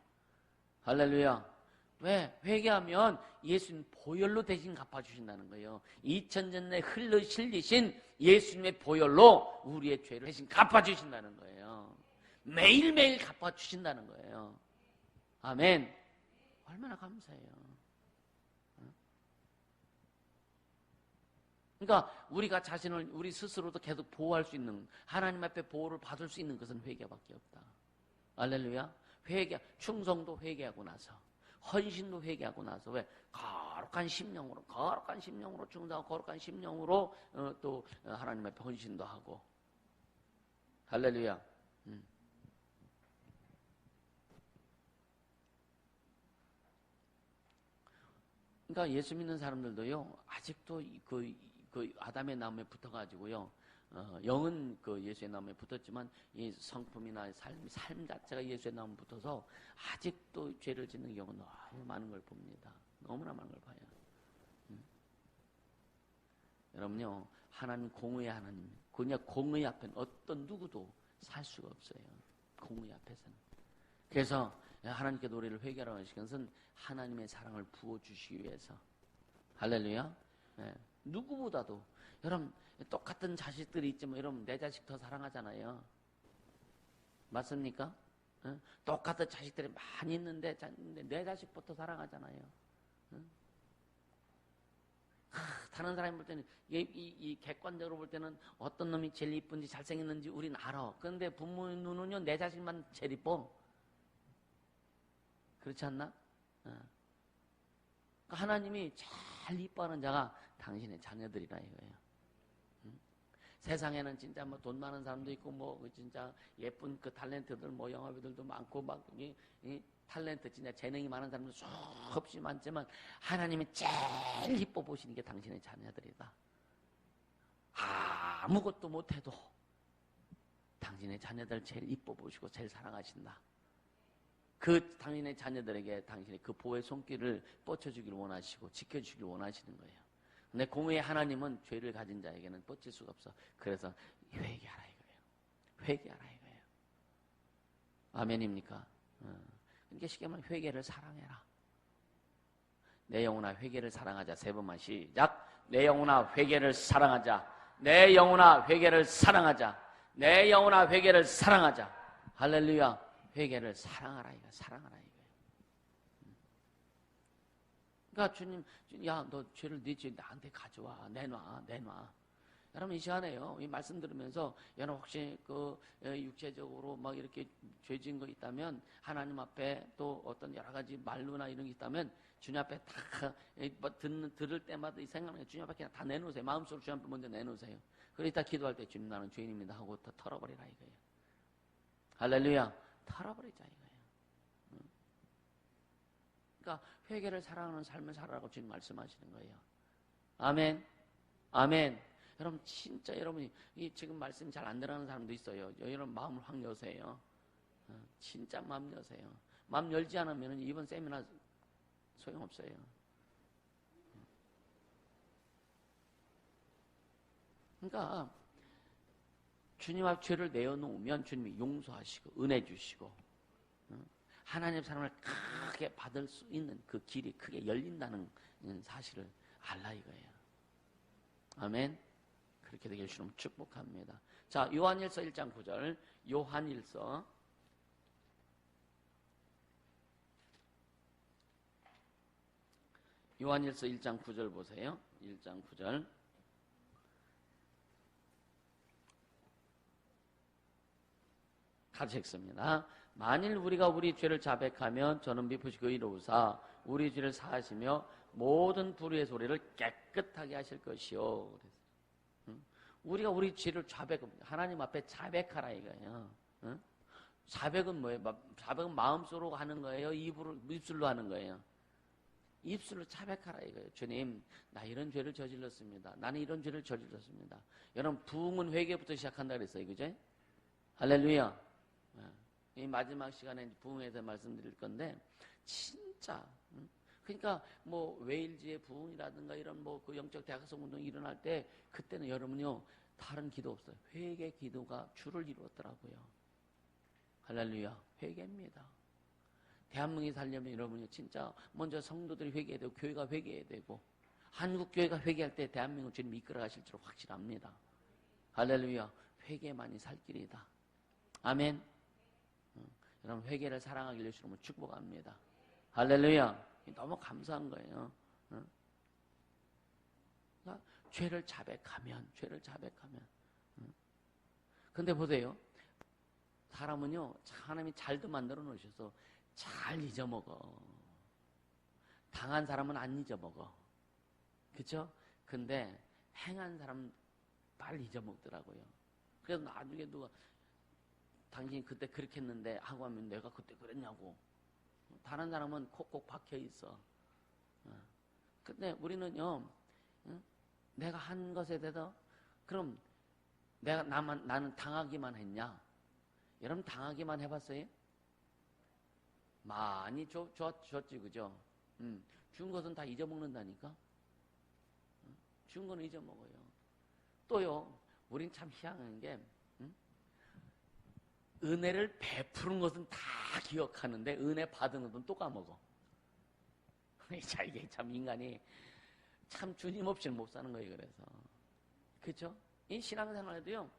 할렐루야. 왜? 회개하면 예수님 보혈로 대신 갚아주신다는 거예요. 2000년 내 흘리신 예수님의 보혈로 우리의 죄를 대신 갚아주신다는 거예요. 매일매일 갚아주신다는 거예요. 아멘. 얼마나 감사해요. 그러니까 우리가 자신을 우리 스스로도 계속 보호할 수 있는 하나님 앞에 보호를 받을 수 있는 것은 회개밖에 없다. 할렐루야. 회개, 충성도 회개하고 나서 헌신도 회개하고 나서 왜? 거룩한 심령으로 충성하고 거룩한 심령으로 또 하나님 앞에 헌신도 하고. 할렐루야. 그러니까 예수 믿는 사람들도요 아직도 그 아담의 나무에 붙어가지고요 영은 그 예수의 나무에 붙었지만 이 성품이나 삶 자체가 예수의 나무에 붙어서 아직도 죄를 짓는 경우는 너무 많은 걸 봅니다. 너무나 많은 걸 봐요. 여러분요 하나님 공의의 하나님, 그냥 공의 앞에는 어떤 누구도 살 수가 없어요. 공의 앞에서는. 그래서 하나님께 노래를 회개하라고 하시는 것은 하나님의 사랑을 부어주시기 위해서. 할렐루야. 네. 누구보다도 여러분 똑같은 자식들이 있지만 여러분 내 자식 더 사랑하잖아요. 맞습니까? 네? 똑같은 자식들이 많이 있는데 내 자식부터 사랑하잖아요. 네? 다른 사람이 볼 때는 이 객관적으로 볼 때는 어떤 놈이 제일 이쁜지 잘생겼는지 우리는 알아. 그런데 부모의 눈은요 내 자식만 제일 이뻐. 그렇지 않나? 하나님이 제일 이뻐하는 자가 당신의 자녀들이라 이거예요. 세상에는 진짜 뭐 돈 많은 사람도 있고 뭐 진짜 예쁜 그 탤런트들 뭐 영화배우들도 많고 막 이 탤런트 진짜 재능이 많은 사람도 수없이 많지만 하나님이 제일 이뻐 보시는 게 당신의 자녀들이다. 아무것도 못해도 당신의 자녀들 제일 이뻐 보시고 제일 사랑하신다. 그 당신의 자녀들에게 당신의 그 보호의 손길을 뻗쳐주길 원하시고 지켜주길 원하시는 거예요. 근데 공의의 하나님은 죄를 가진 자에게는 뻗칠 수가 없어. 그래서 회개하라 이거예요. 회개하라 이거예요. 아멘입니까? 그러니까 쉽게 말하면 회개를 사랑해라. 내 영혼아 회개를 사랑하자. 3번만 시작. 내 영혼아 회개를 사랑하자. 내 영혼아 회개를 사랑하자. 내 영혼아 회개를 사랑하자. 할렐루야. 회개를 사랑하라 이거. 사랑하라 이거예요. 그러니까 주님, 야, 너 죄를 네 죄 나한테 가져와. 내놔. 여러분 이 시간에요. 이 말씀 들으면서 여러분 혹시 그 육체적으로 막 이렇게 죄 지은 거 있다면 하나님 앞에 또 어떤 여러 가지 말로나 이런 게 있다면 주님 앞에 다 들을 때마다 이 생각나요. 주님 앞에 그냥 다 내놓으세요. 마음속으로 주님 앞에 먼저 내놓으세요. 그리고 이따 기도할 때 주님 나는 죄인입니다 하고 다 털어버리라 이거예요. 할렐루야. 털어버리자 이거예요. 그러니까 회개를 사랑하는 삶을 살아라고 주님 말씀하시는 거예요. 아멘. 아멘. 여러분 진짜 여러분이 이 지금 말씀이 잘 안 들어가는 사람도 있어요. 여러분 마음을 확 여세요. 진짜 마음 여세요. 마음 열지 않으면 이번 세미나 소용없어요. 그러니까 주님 앞 죄를 내어놓으면 주님이 용서하시고 은혜 주시고 하나님 사랑을 크게 받을 수 있는 그 길이 크게 열린다는 사실을 알라 이거예요. 아멘. 그렇게 되길 주님 축복합니다. 자, 요한일서 1장 9절. 요한일서 1장 9절 보세요. 1장 9절. 같이 읽습니다. 만일 우리가 우리 죄를 자백하면 저는 미쁘시고 의로우사 우리 죄를 사하시며 모든 불의의 소리를 깨끗하게 하실 것이요. 우리가 우리 죄를 하나님 앞에 자백하라 이거예요. 자백은 뭐예요? 자백은 마음속으로 하는 거예요? 입술로 하는 거예요? 입술로 자백하라 이거예요. 주님, 나 이런 죄를 저질렀습니다. 나는 이런 죄를 저질렀습니다. 여러분, 부흥은 회개부터 시작한다 그랬어요. 그죠? 할렐루야. 이 마지막 시간에 부흥에 대해 말씀드릴 건데, 진짜, 그러니까 뭐 웨일즈의 부흥이라든가 이런 뭐 그 영적 대학성 운동이 일어날 때 그때는 여러분요 다른 기도 없어요. 회개 기도가 주를 이루었더라고요. 할렐루야. 회개입니다. 대한민국이 살려면 여러분이 진짜 먼저 성도들이 회개해야 되고 교회가 회개해야 되고 한국 교회가 회개할 때 대한민국 주님 이끌어 가실 줄 확실합니다. 할렐루야. 회개만이 살 길이다. 아멘. 여러분 회개를 사랑하기를 주님을 축복합니다. 할렐루야. 너무 감사한 거예요. 그러니까 죄를 자백하면. 근데 보세요. 사람은요, 하나님이 잘도 만들어 놓으셔서 잘 잊어먹어. 당한 사람은 안 잊어먹어. 그쵸? 근데 행한 사람은 빨리 잊어먹더라고요. 그래서 나중에 누가 당신이 그때 그렇게 했는데 하고 하면 내가 그때 그랬냐고. 다른 사람은 콕콕 박혀 있어. 근데 우리는요, 내가 한 것에 대해서 그럼 나는 당하기만 했냐? 여러분 당하기만 해봤어요? 많이 줬지, 그죠? 준 것은 다 잊어먹는다니까? 준 거는 잊어먹어요. 또요, 우린 참 희한한 게, 은혜를 베푸는 것은 다 기억하는데, 은혜 받은 것은 또 까먹어. 이게 참 인간이 참 주님 없이는 못 사는 거예요, 그래서. 그쵸? 이 신앙생활에도요,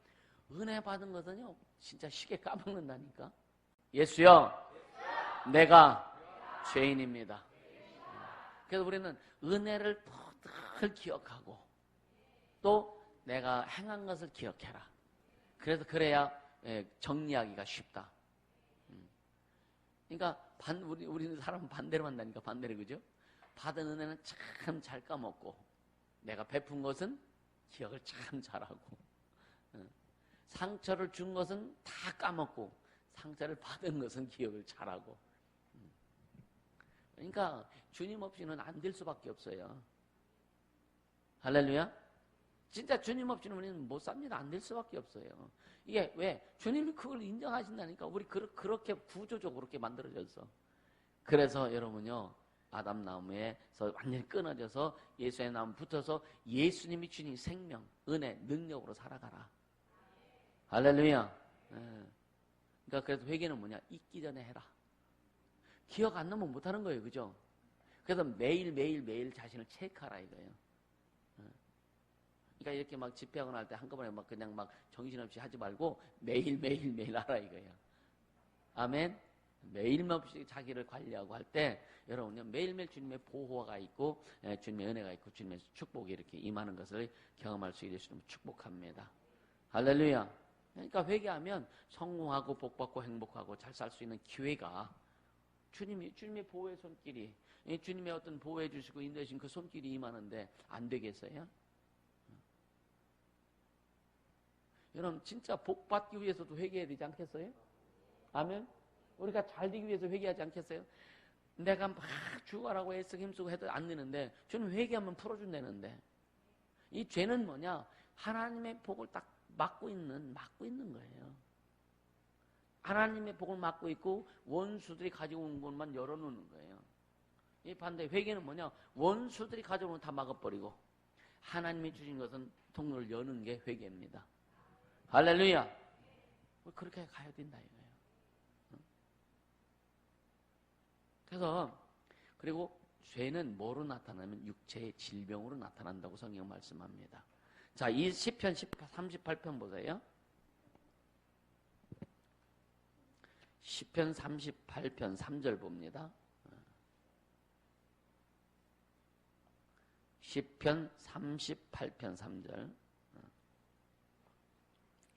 은혜 받은 것은요, 진짜 쉽게 까먹는다니까? 예수여, 내가 죄인입니다. 그래서 우리는 은혜를 늘 기억하고 또 내가 행한 것을 기억해라. 그래야 정리하기가 쉽다. 그러니까 우리는 사람은 반대로 한다니까. 반대로. 그죠? 받은 은혜는 참 잘 까먹고 내가 베푼 것은 기억을 참 잘하고 상처를 준 것은 다 까먹고 상처를 받은 것은 기억을 잘하고. 그러니까 주님 없이는 안 될 수밖에 없어요. 할렐루야. 진짜 주님 없이는 우리는 못 삽니다. 안 될 수밖에 없어요. 이게 왜? 주님이 그걸 인정하신다니까. 우리 그렇게 구조적으로 그렇게 만들어졌어. 그래서 여러분요, 아담 나무에서 완전히 끊어져서 예수의 나무 붙어서 예수님이 주신 생명, 은혜, 능력으로 살아가라. 할렐루야. 그러니까 그래서 회개는 뭐냐? 잊기 전에 해라. 기억 안 나면 못하는 거예요. 그죠? 그래서 매일 자신을 체크하라 이거예요. 그러니까 그러니까 이렇게 막 집회하거나 할 때 한꺼번에 막 그냥 막 정신없이 하지 말고 매일 하라 이거예요. 아멘. 매일매일 자기를 관리하고 할 때 여러분요 매일매일 주님의 보호가 있고 주님의 은혜가 있고 주님의 축복이 이렇게 임하는 것을 경험할 수 있게 주님 축복합니다. 할렐루야. 그러니까 회개하면 성공하고 복받고 행복하고 잘 살 수 있는 기회가 주님의 보호의 손길이 주님의 어떤 보호해 주시고 인도해 주신 그 손길이 임하는데 안 되겠어요? 여러분 진짜 복받기 위해서도 회개해야 되지 않겠어요? 아멘. 우리가 잘 되기 위해서 회개하지 않겠어요? 내가 막 죽어라고 애쓰고 힘쓰고 해도 안 되는데 주님 회개하면 풀어준다는데 이 죄는 뭐냐? 하나님의 복을 딱 막고 있는 거예요. 하나님의 복을 막고 있고 원수들이 가지고 온 것만 열어놓는 거예요. 이 반대 회개는 뭐냐? 원수들이 가져온 걸 다 막아버리고 하나님이 주신 것은 통로를 여는 게 회개입니다. 할렐루야. 그렇게 가야 된다 이거예요. 그래서 그리고 죄는 뭐로 나타나면 육체의 질병으로 나타난다고 성경 말씀합니다. 자, 이 시편 38편 보세요. 시편 38편 3절 봅니다. 시편 38편 3절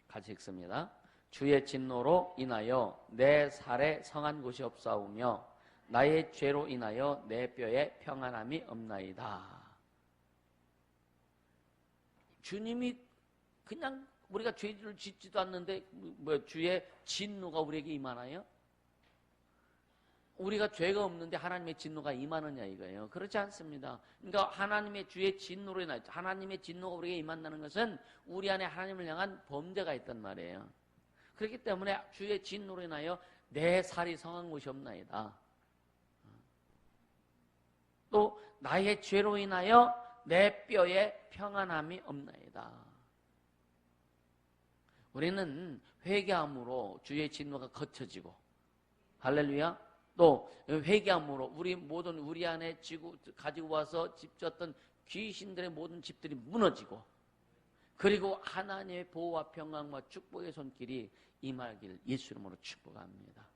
같이 읽습니다. 주의 진노로 인하여 내 살에 성한 곳이 없사오며 나의 죄로 인하여 내 뼈에 평안함이 없나이다. 주님이 그냥 우리가 죄를 짓지도 않는데 주의 진노가 우리에게 임하나요? 우리가 죄가 없는데 하나님의 진노가 임하느냐 이거예요. 그렇지 않습니다. 그러니까 하나님의 주의 진노로 인하여 하나님의 진노가 우리에게 임한다는 것은 우리 안에 하나님을 향한 범죄가 있단 말이에요. 그렇기 때문에 주의 진노로 인하여 내 살이 성한 곳이 없나이다. 또 나의 죄로 인하여 내 뼈에 평안함이 없나이다. 우리는 회개함으로 주의 진노가 거쳐지고 할렐루야. 또 회개함으로 우리 안에 가지고 와서 집졌던 귀신들의 모든 집들이 무너지고 그리고 하나님의 보호와 평강과 축복의 손길이 임하길 예수 이름으로 축복합니다.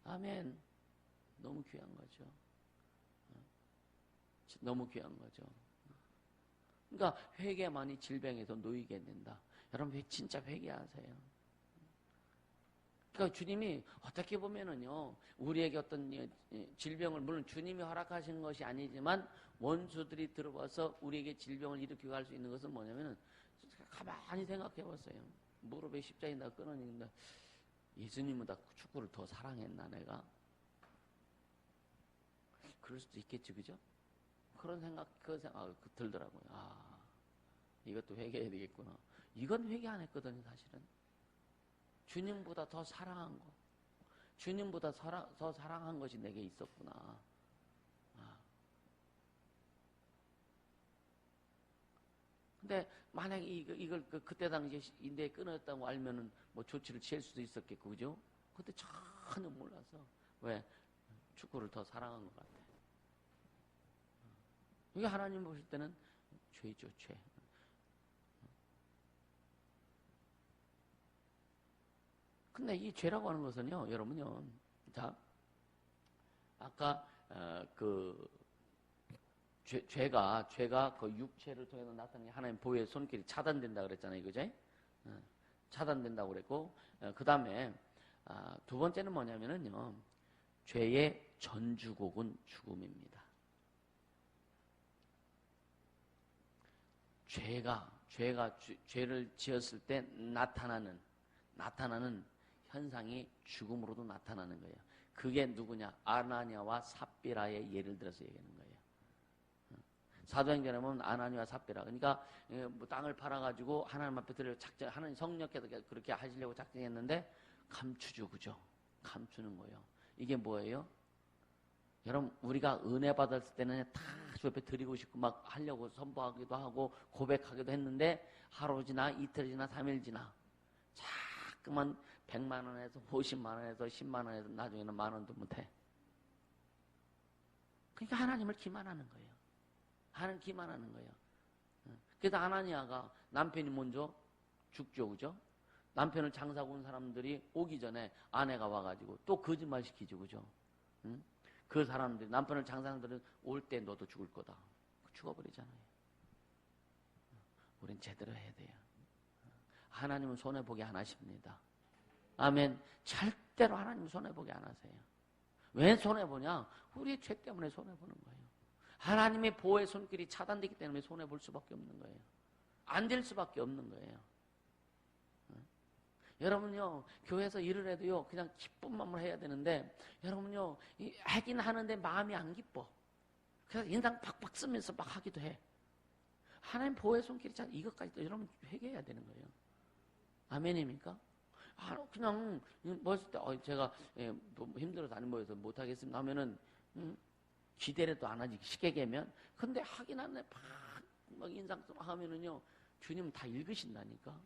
아멘. 너무 귀한 거죠. 너무 귀한 거죠. 그러니까 회개만이 질병에서 놓이게 된다. 여러분 진짜 회개하세요. 그러니까 주님이 어떻게 보면은요 우리에게 어떤 질병을 물론 주님이 허락하시는 것이 아니지만 원수들이 들어와서 우리에게 질병을 일으키고 할 수 있는 것은 뭐냐면은 가만히 생각해 보세요. 무릎에 십자인다 끊어진다. 예수님보다 축구를 더 사랑했나 내가? 그럴 수도 있겠지, 그죠? 그런 생각 들더라고요. 아, 이것도 회개해야 되겠구나. 이건 회개 안 했거든요, 사실은. 주님보다 더 사랑한 거. 주님보다 더 사랑한 것이 내게 있었구나. 아. 근데 만약에 이걸 그때 당시에 인대에 끊었다고 알면은 뭐 조치를 취할 수도 있었겠고, 그죠? 그때 전혀 몰라서. 왜? 축구를 더 사랑한 것 같아. 이게 하나님 보실 때는 죄죠, 죄. 근데 이 죄라고 하는 것은요, 여러분요, 자, 아까 죄가 그 육체를 통해서 나타나는 하나님 보호의 손길이 차단된다 그랬잖아요, 그죠? 차단된다고 그랬고, 그 다음에 두 번째는 뭐냐면은요, 죄의 전주곡은 죽음입니다. 죄를 지었을 때 나타나는 현상이 죽음으로도 나타나는 거예요. 그게 누구냐? 아나니아와 삽비라의 예를 들어서 얘기하는 거예요. 사도행전에 보면 아나니아와 삽비라. 그러니까 뭐 땅을 팔아가지고 하나님 앞에 들여 하나님 성령께서 그렇게 하시려고 작정했는데 감추죠, 그죠? 감추는 거예요. 이게 뭐예요? 여러분 우리가 은혜 받았을 때는 다 주 앞에 드리고 싶고 막 하려고 선포하기도 하고 고백하기도 했는데 하루 지나 이틀 지나 3일 지나 자꾸만 100만 원에서 50만 원에서 10만 원에서 나중에는 만 원도 못해. 그러니까 하나님을 기만하는 거예요. 하나님 기만하는 거예요. 그래서 아나니아가 남편이 먼저 죽죠, 그죠? 남편을 장사하고 온 사람들이 오기 전에 아내가 와가지고 또 거짓말 시키죠, 그죠? 응? 그 사람들이, 남편을 장사하는 사람들은 올 때 너도 죽을 거다. 죽어버리잖아요. 우린 제대로 해야 돼요. 하나님은 손해보게 안 하십니다. 아멘. 절대로 하나님은 손해보게 안 하세요. 왜 손해보냐? 우리의 죄 때문에 손해보는 거예요. 하나님의 보호의 손길이 차단되기 때문에 손해볼 수밖에 없는 거예요. 안 될 수밖에 없는 거예요. 여러분요, 교회에서 일을 해도요, 그냥 기쁜 마음으로 해야 되는데, 여러분요, 하긴 하는데 마음이 안 기뻐. 그래서 인상 팍팍 쓰면서 막 하기도 해. 하나님 보호의 손길이 참 이것까지 여러분 회개해야 되는 거예요. 아멘입니까? 그냥 멋있을 때 제가 힘들어서 안 모여서 못하겠습니다 하면은 기대라도 안 하지, 쉽게 개면. 근데 하긴 하는데 막 인상 하면은요, 주님 다 읽으신다니까.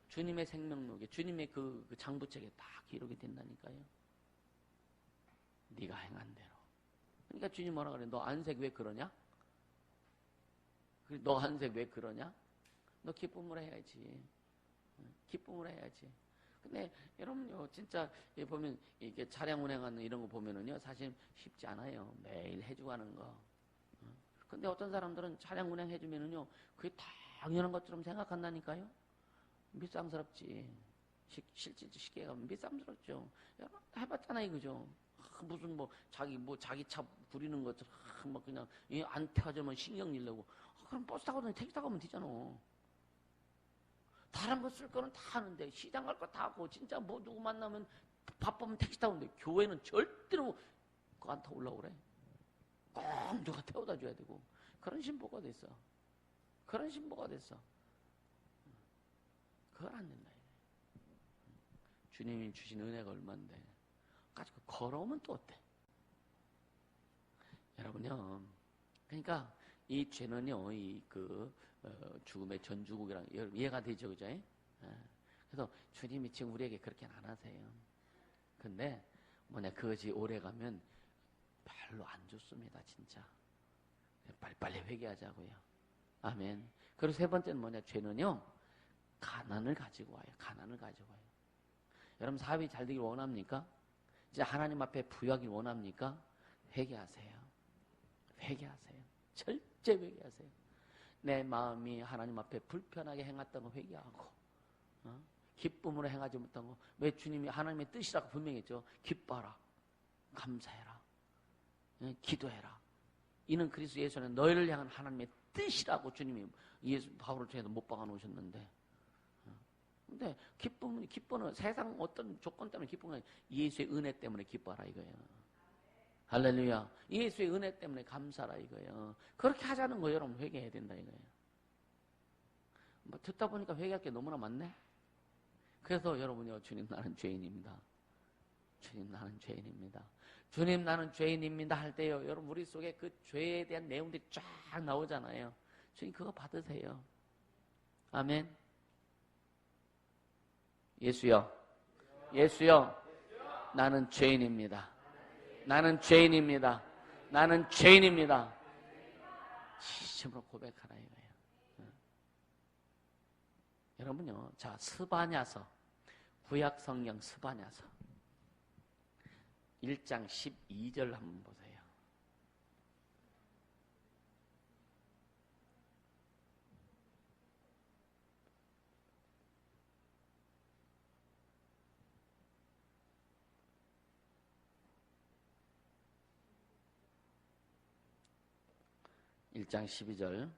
주님의 생명록에, 주님의 그 장부책에 다 기록이 된다니까요. 네가 행한 대로. 그러니까 주님 뭐라 그래? 너 안색 왜 그러냐? 너 안색 왜 그러냐? 너 기쁨으로 해야지. 기쁨으로 해야지. 근데 여러분요, 진짜 보면 이게 차량 운행하는 이런 거 보면은요, 사실 쉽지 않아요. 매일 해주고 하는 거. 근데 어떤 사람들은 차량 운행해주면은요, 그게 당연한 것처럼 생각한다니까요. 밀상스럽지. 실제 쉽게 가면 밀상스럽죠. 해봤잖아요, 그죠? 무슨 자기 차 부리는 것처럼 막 그냥 안 태워주면 신경 내려고. 그럼 버스 타고 택시 타고 가면 되잖아. 다른 거 쓸 거는 다 하는데, 시장 갈 거 다 하고, 진짜 뭐 누구 만나면 바쁘면 택시 타고 오는데, 교회는 절대로 그거 안 타고 올라오래. 꼭 누가 태워다 줘야 되고. 그런 신보가 됐어. 그런 신보가 됐어. 그걸 안 된다. 주님이 주신 은혜가 얼만데. 가지고 걸어오면 또 어때? 여러분요. 그러니까 이 죄는요, 죽음의 전주국이랑 이해가 되죠, 그죠? 그래서 주님이 지금 우리에게 그렇게는 안 하세요. 근데 그것이 오래 가면 별로 안 좋습니다, 진짜. 빨리빨리 회개하자고요. 아멘. 그리고 세 번째는 죄는요, 가난을 가지고 와요. 가난을 가지고 와요. 여러분 사업이 잘 되길 원합니까? 이제 하나님 앞에 부유하길 원합니까? 회개하세요. 회개하세요. 절대 회개하세요. 내 마음이 하나님 앞에 불편하게 행했던 거 회개하고, 기쁨으로 행하지 못한 거. 왜 주님이 하나님의 뜻이라고 분명히 했죠. 기뻐하라, 감사해라, 기도해라. 이는 그리스도 예수 안에 너희를 향한 하나님의 뜻이라고 주님이 바울을 통해서 못 박아 놓으셨는데, 근데 기쁨은 세상 어떤 조건 때문에 기쁨은 예수의 은혜 때문에 기뻐하라 이거예요. 할렐루야. 예수의 은혜 때문에 감사하라 이거예요. 그렇게 하자는 거예요. 여러분 회개해야 된다 이거예요. 듣다 보니까 회개할 게 너무나 많네. 그래서 여러분요, 주님 나는 죄인입니다. 주님 나는 죄인입니다. 주님 나는 죄인입니다 할 때요, 여러분 우리 속에 그 죄에 대한 내용들이 쫙 나오잖아요. 주님 그거 받으세요. 아멘. 예수여, 예수여, 나는 죄인입니다. 나는 죄인입니다. 나는 죄인입니다. 진심으로 고백하라 이거예요. 여러분요, 자, 스바냐서, 구약 성경 스바냐서 1장 12절 한번 보세요. (1장 12절)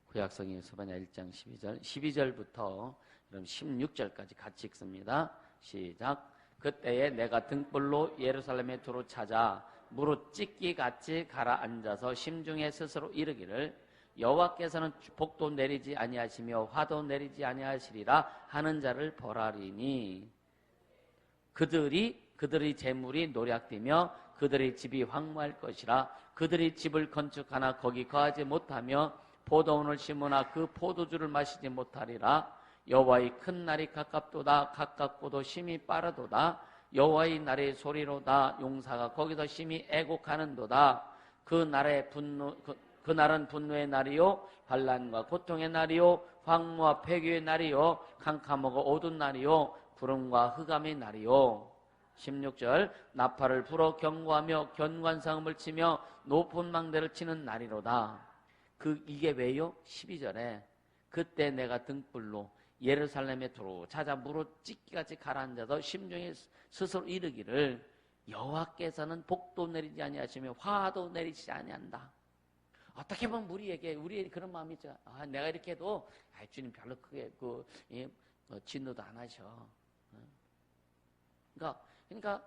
구약성경 스바냐 1장 12절 12절부터 그럼 16절까지 같이 읽습니다. 시작. 그때에 내가 등불로 예루살렘에 두루 찾아 무릇 찢기같이 가라앉아서 심중에 스스로 이르기를 여호와께서는 복도 내리지 아니하시며 화도 내리지 아니하시리라 하는 자를 벌하리니 그들의 재물이 노략되며 그들의 집이 황무할 것이라. 그들의 집을 건축하나 거기 거하지 못하며 포도원을 심으나 그 포도주를 마시지 못하리라. 여호와의 큰 날이 가깝도다. 가깝고도 심히 빠르도다. 여호와의 날의 소리로다. 용사가 거기서 심히 애곡하는도다. 그 그날은 분노의 날이요 환난과 고통의 날이요 황무와 폐교의 날이요 캄캄하고 어두운 날이요 구름과 흑암의 날이요. 16절 나팔을 불어 경고하며 견관상음을 치며 높은 망대를 치는 날이로다. 이게 왜요? 12절에 그때 내가 등불로 예루살렘에 두루 찾아 무로 찢기같이 가라앉아서 심중에 스스로 이르기를 여호와께서는 복도 내리지 아니하시며 화도 내리지 아니한다. 어떻게 보면 우리에게 그런 마음이 있죠. 내가 이렇게 해도 주님 별로 크게 진노도 안 하셔. 그러니까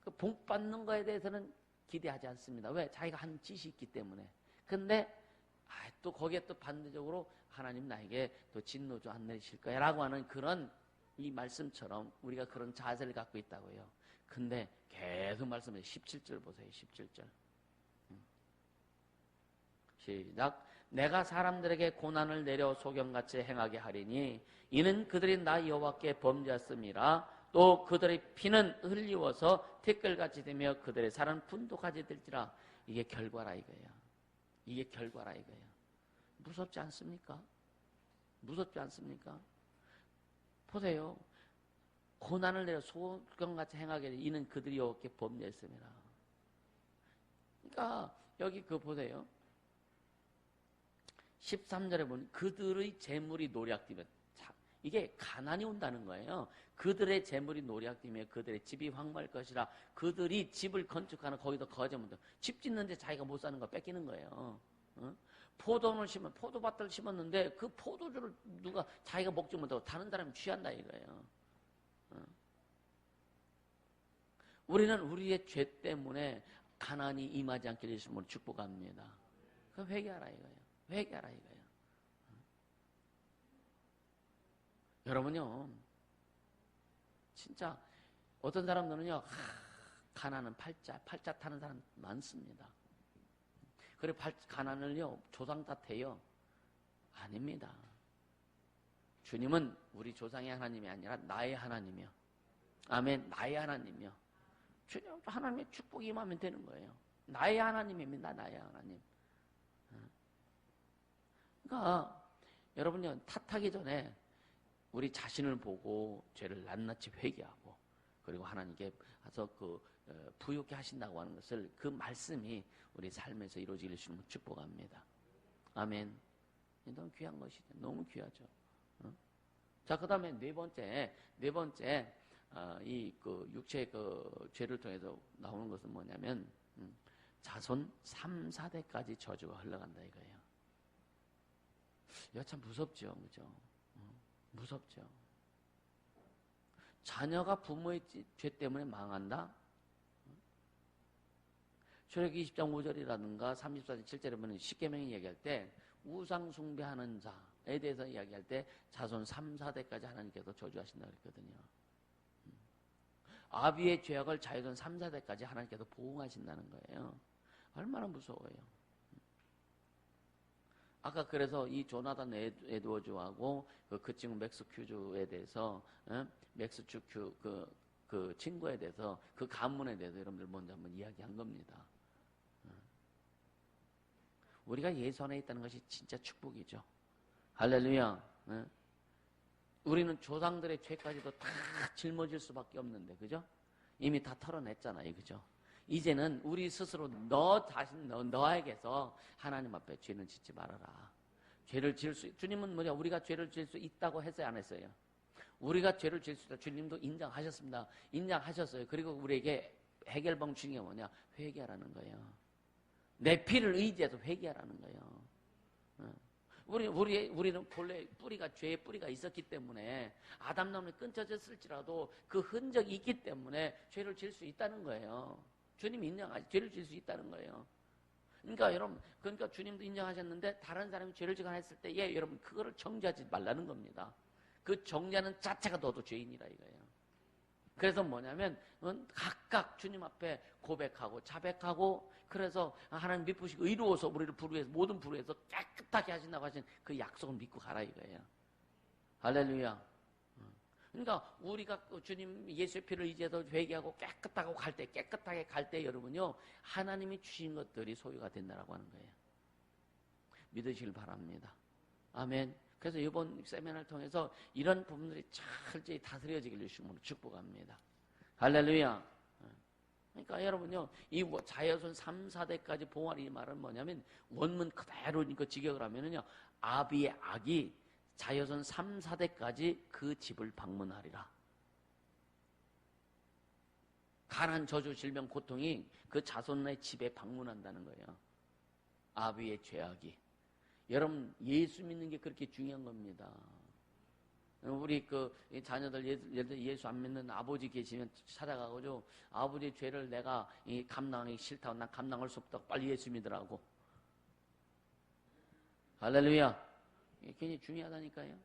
그 복 받는 거에 대해서는 기대하지 않습니다. 왜? 자기가 한 짓이 있기 때문에. 근데 또 거기에 또 반대적으로 하나님 나에게 또 진노도 안 내리실 거야 라고 하는 그런 이 말씀처럼 우리가 그런 자세를 갖고 있다고요. 근데 계속 말씀해 17절 보세요. 17절 시작. 내가 사람들에게 고난을 내려 소경같이 행하게 하리니 이는 그들이 나 여호와께 범죄했음이라. 또 그들의 피는 흘리워서 티끌같이 되며 그들의 살은 분독같이 될지라. 이게 결과라 이거예요. 이게 결과라 이거예요. 무섭지 않습니까? 무섭지 않습니까? 보세요. 고난을 내려 소경같이 행하게 하리니 이는 그들이 여호와께 범죄했음이라. 그러니까 여기 보세요. 13절에 보면 그들의 재물이 노략되면 이게 가난이 온다는 거예요. 그들의 재물이 노략되며 그들의 집이 황무할 것이라. 그들이 집을 건축하는 거기서 거저문다. 집 짓는데 자기가 못 사는 거 뺏기는 거예요. 포도밭을 심었는데 그 포도주를 누가 자기가 먹지 못하고 다른 사람이 취한다 이거예요. 우리는 우리의 죄 때문에 가난이 임하지 않게 되심으로 축복합니다. 그럼 회개하라 이거예요. 회개하라 이거예요. 여러분요, 진짜 어떤 사람들은요, 가난은 팔자 타는 사람 많습니다. 그리고 가난을요, 조상 탓해요. 아닙니다. 주님은 우리 조상의 하나님이 아니라 나의 하나님이요. 아멘. 나의 하나님이요. 주님, 하나님의 축복이 임하면 되는 거예요. 나의 하나님입니다. 나의 하나님. 그러니까 여러분요, 탓하기 전에 우리 자신을 보고 죄를 낱낱이 회개하고 그리고 하나님께 가서 부욕해 하신다고 하는 것을 그 말씀이 우리 삶에서 이루어질 수 있는 축복합니다. 아멘. 너무 귀한 것이죠. 너무 귀하죠. 자, 그 다음에 네 번째 육체의 죄를 통해서 나오는 것은 뭐냐면 자손 3, 4대까지 저주가 흘러간다 이거예요. 이거 참 무섭죠, 그죠? 무섭죠. 자녀가 부모의 죄 때문에 망한다? 출애굽기 20장 5절이라든가 34장 7절에 보면 십계명이 이야기할 때 우상 숭배하는 자에 대해서 이야기할 때 자손 3, 4대까지 하나님께서 저주하신다고 그랬거든요. 아비의 죄악을 자손 3, 4대까지 하나님께서 보응하신다는 거예요. 얼마나 무서워요. 아까 그래서 이 조나단 에드워즈하고 그 친구 맥스 큐즈에 대해서 맥스 큐 그 친구에 대해서 그 가문에 대해서 여러분들 먼저 한번 이야기한 겁니다. 우리가 예수 안에 있다는 것이 진짜 축복이죠. 할렐루야. 우리는 조상들의 죄까지도 다 짊어질 수밖에 없는데, 그죠? 이미 다 털어냈잖아요, 그죠? 이제는 우리 스스로 너에게서 하나님 앞에 죄는 짓지 말아라. 주님은 우리가 죄를 지을 수 있다고 했어요, 안 했어요? 우리가 죄를 지을 수 있다. 주님도 인정하셨습니다. 인정하셨어요. 그리고 우리에게 해결방 중에 뭐냐? 회개하라는 거예요. 내 피를 의지해서 회개하라는 거예요. 우리는 본래 죄의 뿌리가 있었기 때문에 아담 나무에 끊어졌을지라도 그 흔적이 있기 때문에 죄를 지을 수 있다는 거예요. 주님이 인정하시 죄를 지을 수 있다는 거예요. 그러니까 주님도 인정하셨는데 다른 사람이 죄를 지거나 했을 때 여러분 그거를 정죄하지 말라는 겁니다. 그 정죄하는 자체가 너도 죄인이라 이거예요. 그래서 뭐냐면 각각 주님 앞에 고백하고 자백하고 그래서 하나님 미쁘시고 의로워서 우리를 모든 부류에서 깨끗하게 하신다고 하신 그 약속을 믿고 가라 이거예요. 할렐루야. 그러니까 우리가 주님 예수의 피를 의지해서 회개하고 깨끗하게 갈 때 여러분요 하나님이 주신 것들이 소유가 된다라고 하는 거예요. 믿으시길 바랍니다. 아멘. 그래서 이번 세미나를 통해서 이런 부분들이 철저히 다스려지길 주님으로 축복합니다. 할렐루야. 그러니까 여러분요, 이 자여손 3, 4대까지 봉하리 이 말은 뭐냐면 원문 그대로 직역을 하면은요, 아비의 악이 자여손 3, 4대까지 그 집을 방문하리라. 가난, 저주, 질병, 고통이 그 자손의 집에 방문한다는 거예요. 아비의 죄악이. 여러분, 예수 믿는 게 그렇게 중요한 겁니다. 우리 자녀들 예를 들어 예수 안 믿는 아버지 계시면 찾아가고 아버지의 죄를 내가 감당하기 싫다고, 난 감당할 수 없다고 빨리 예수 믿으라고. 할렐루야. 이게 굉장히 중요하다니까요.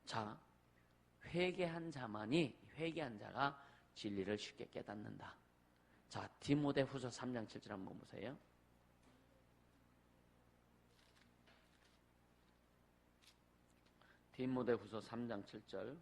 자, 회개한 자가 진리를 쉽게 깨닫는다. 자, 디모데후서 3장 7절 한번 보세요. 디모데후서 3장 7절.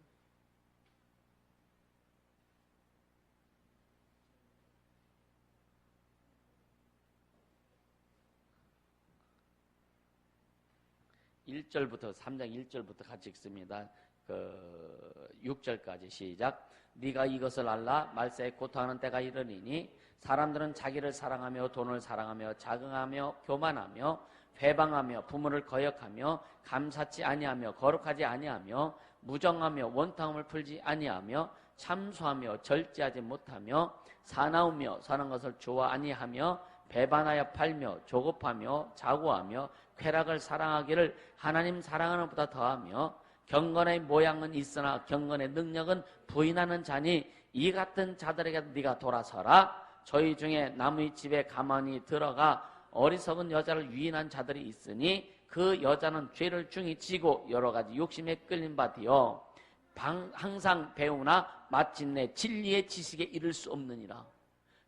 (1절부터) 3장 1절부터 같이 읽습니다. 6절까지 시작. 네가 이것을 알라. 말세에 고통하는 때가 이르니니 사람들은 자기를 사랑하며 돈을 사랑하며 자긍하며 교만하며 회방하며 부모를 거역하며 감사치 아니하며 거룩하지 아니하며 무정하며 원탕함을 풀지 아니하며 참소하며 절제하지 못하며 사나우며 사는 것을 좋아 아니하며 배반하여 팔며 조급하며 자고하며 쾌락을 사랑하기를 하나님 사랑하는 것보다 더하며 경건의 모양은 있으나 경건의 능력은 부인하는 자니 이 같은 자들에게 네가 돌아서라. 저희 중에 남의 집에 가만히 들어가 어리석은 여자를 유인한 자들이 있으니 그 여자는 죄를 중히 지고 여러 가지 욕심에 끌린 바 되어 항상 배우나 마침내 진리의 지식에 이를 수 없느니라.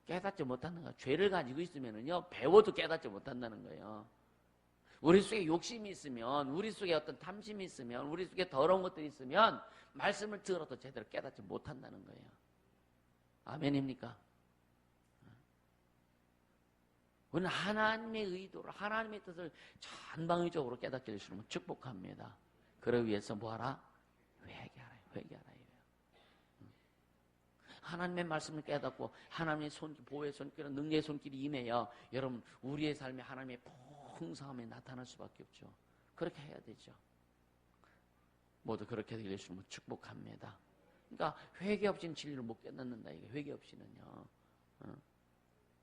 깨닫지 못하는 거야. 죄를 가지고 있으면은요, 배워도 깨닫지 못한다는 거예요. 우리 속에 욕심이 있으면, 우리 속에 어떤 탐심이 있으면, 우리 속에 더러운 것들이 있으면 말씀을 들어도 제대로 깨닫지 못한다는 거예요. 아멘입니까? 우리는 하나님의 의도를, 하나님의 뜻을 전방위적으로 깨닫게 해주시는 걸 축복합니다. 그러기 위해서 뭐하라? 회개하라. 하나님의 말씀을 깨닫고 하나님의 보호의 손길은 능력의 손길이 임해요. 여러분, 우리의 삶에 하나님의 풍성함이 나타날 수밖에 없죠. 그렇게 해야 되죠. 모두 그렇게 되게 해주시면 축복합니다. 그러니까 회개 없이는 진리를 못 깨닫는다. 이게 회개 없이는요.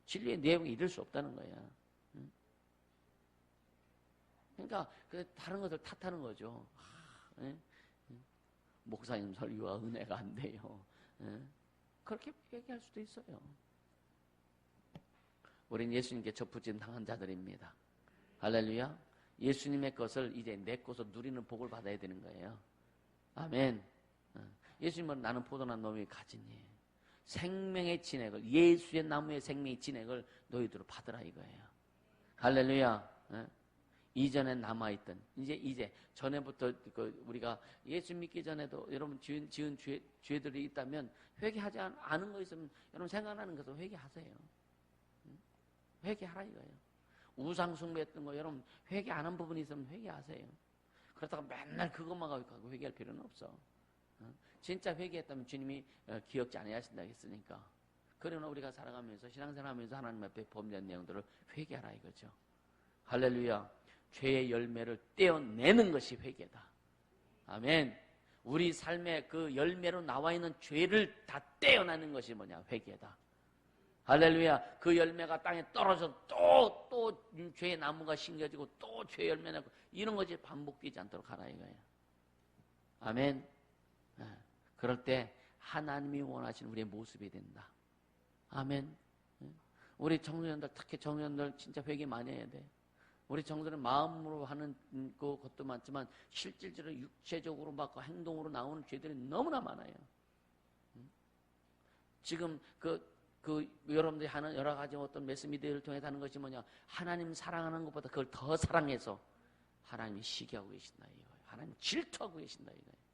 진리의 내용이 이룰 수 없다는 거야. 그러니까 다른 것을 탓하는 거죠. 목사님 설교와 은혜가 안 돼요. 그렇게 얘기할 수도 있어요. 우린 예수님께 접붙임 당한 자들입니다. 할렐루야. 예수님의 것을 이제 내 것으로 누리는 복을 받아야 되는 거예요. 아멘. 예수님은 나는 포도나무 너희의 가지니 생명의 진액을, 예수의 나무의 생명의 진액을 너희들로 받으라 이거예요. 할렐루야. 이전에 남아있던, 이제 전에부터 우리가 예수 믿기 전에도 여러분 지은 죄들이 있다면 회개하지 않은 거 있으면 여러분 생각나는 것을 회개하세요. 회개하라 이거예요. 우상 숭배했던 거 여러분 회개 안 한 부분이 있으면 회개하세요. 그렇다고 맨날 그것만 가지고 회개할 필요는 없어. 진짜 회개했다면 주님이 기억지 아니하신다 했으니까. 그러나 우리가 살아가면서 신앙생활하면서 하나님 앞에 범죄한 내용들을 회개하라 이거죠. 할렐루야. 죄의 열매를 떼어내는 것이 회개다. 아멘. 우리 삶의 그 열매로 나와 있는 죄를 다 떼어내는 것이 뭐냐? 회개다. 할렐루야. 그 열매가 땅에 떨어져 또 죄의 나무가 심겨지고 또 죄의 열매 내고 이런 것이 반복되지 않도록 하라 이거예요. 아멘. 그럴 때 하나님이 원하시는 우리의 모습이 된다. 아멘. 우리 청소년들, 특히 청소년들 진짜 회개 많이 해야 돼. 우리 청소년 마음으로 하는 것도 많지만 실질적으로 육체적으로 막 행동으로 나오는 죄들이 너무나 많아요. 지금 여러분들이 하는 여러 가지 어떤 매스미디어를 통해서 하는 것이 뭐냐? 하나님 사랑하는 것보다 그걸 더 사랑해서 하나님이 시기하고 계신다 이거예요. 하나님 질투하고 계신다 이거예요.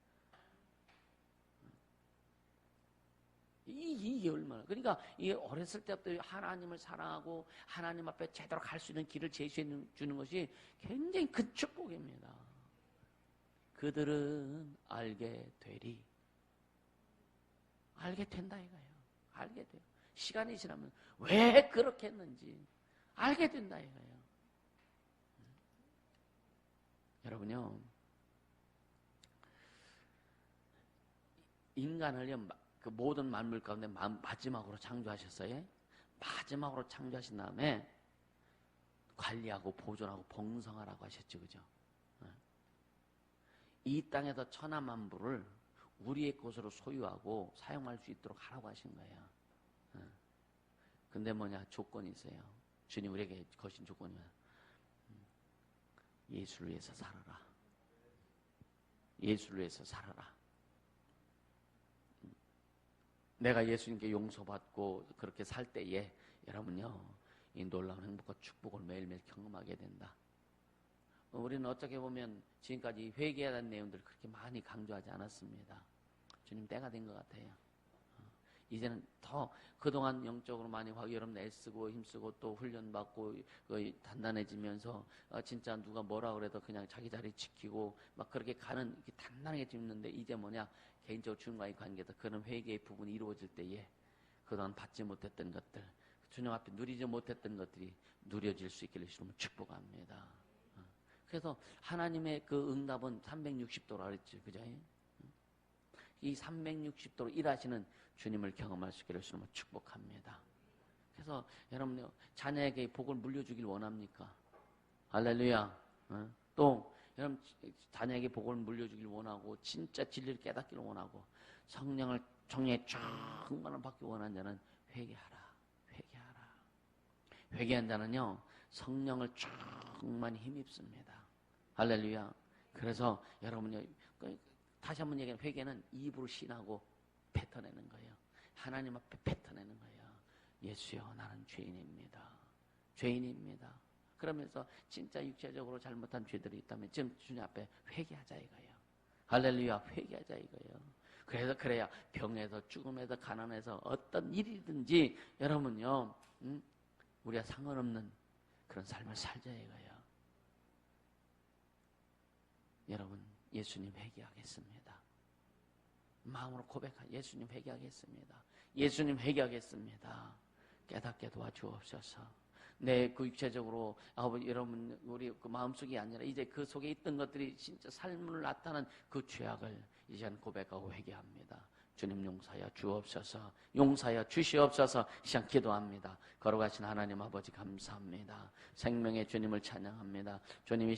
이게 얼마나. 그러니까 이 어렸을 때부터 하나님을 사랑하고 하나님 앞에 제대로 갈 수 있는 길을 제시해 주는 것이 굉장히 큰 축복입니다. 그들은 알게 되리. 알게 된다 이거예요. 알게 돼요. 시간이 지나면 왜 그렇게 했는지 알게 된다 이거예요. 여러분요, 인간을요, 그 모든 만물 가운데 마지막으로 창조하셨어요. 마지막으로 창조하신 다음에 관리하고 보존하고 봉성하라고 하셨죠, 그죠? 이 땅에서 천하만물을 우리의 것으로 소유하고 사용할 수 있도록 하라고 하신 거예요. 근데 뭐냐, 조건이 있어요. 주님 우리에게 거신 조건이 예수를 위해서 살아라. 예수를 위해서 살아라. 내가 예수님께 용서받고 그렇게 살 때에 여러분요, 이 놀라운 행복과 축복을 매일매일 경험하게 된다. 우리는 어떻게 보면 지금까지 회개해야 하는 내용들을 그렇게 많이 강조하지 않았습니다. 주님, 때가 된 것 같아요. 이제는 더 그동안 영적으로 많이 여러분 애쓰고 힘쓰고 또 훈련받고 단단해지면서 진짜 누가 뭐라 그래도 그냥 자기 자리 지키고 막 그렇게 가는, 이렇게 단단하게 찍는데, 이제 뭐냐, 개인적으로 주님과의 관계에서 그런 회개의 부분이 이루어질 때에 그동안 받지 못했던 것들, 주님 앞에 누리지 못했던 것들이 누려질 수 있기를 주님을 축복합니다. 그래서 하나님의 그 응답은 360도라 그랬죠, 그죠? 이 360도로 일하시는 주님을 경험할 수 있기를 주님을 축복합니다. 그래서 여러분, 자녀에게 복을 물려주길 원합니까? 할렐루야. 또 여러분, 자녀에게 복을 물려주길 원하고 진짜 진리를 깨닫기를 원하고 성령의 충만을 받기 원하는 자는 회개하라. 회개한 자는요, 성령을 충만히 힘입습니다. 할렐루야. 그래서 여러분요, 다시 한번 얘기하면 회개는 입으로 신하고 뱉어내는 거예요. 하나님 앞에 뱉어내는 거예요. 예수여, 나는 죄인입니다. 그러면서 진짜 육체적으로 잘못한 죄들이 있다면 지금 주님 앞에 회개하자 이거예요. 할렐루야, 회개하자 이거예요. 그래서 그래야 병에서 죽음에서 가난해서 어떤 일이든지 여러분요, 우리가 상관없는 그런 삶을 살자 이거예요. 여러분, 예수님 회개하겠습니다. 마음으로 예수님 회개하겠습니다. 예수님 회개하겠습니다. 깨닫게 도와주옵소서. 그 육체적으로 여러분, 우리 그 마음속이 아니라 이제 그 속에 있던 것들이 진짜 삶을 나타낸 그 죄악을 이제는 고백하고 회개합니다. 주님 용서하여 주옵소서. 용서하여 주시옵소서. 시간 기도합니다. 걸어가신 하나님 아버지 감사합니다. 생명의 주님을 찬양합니다. 주님이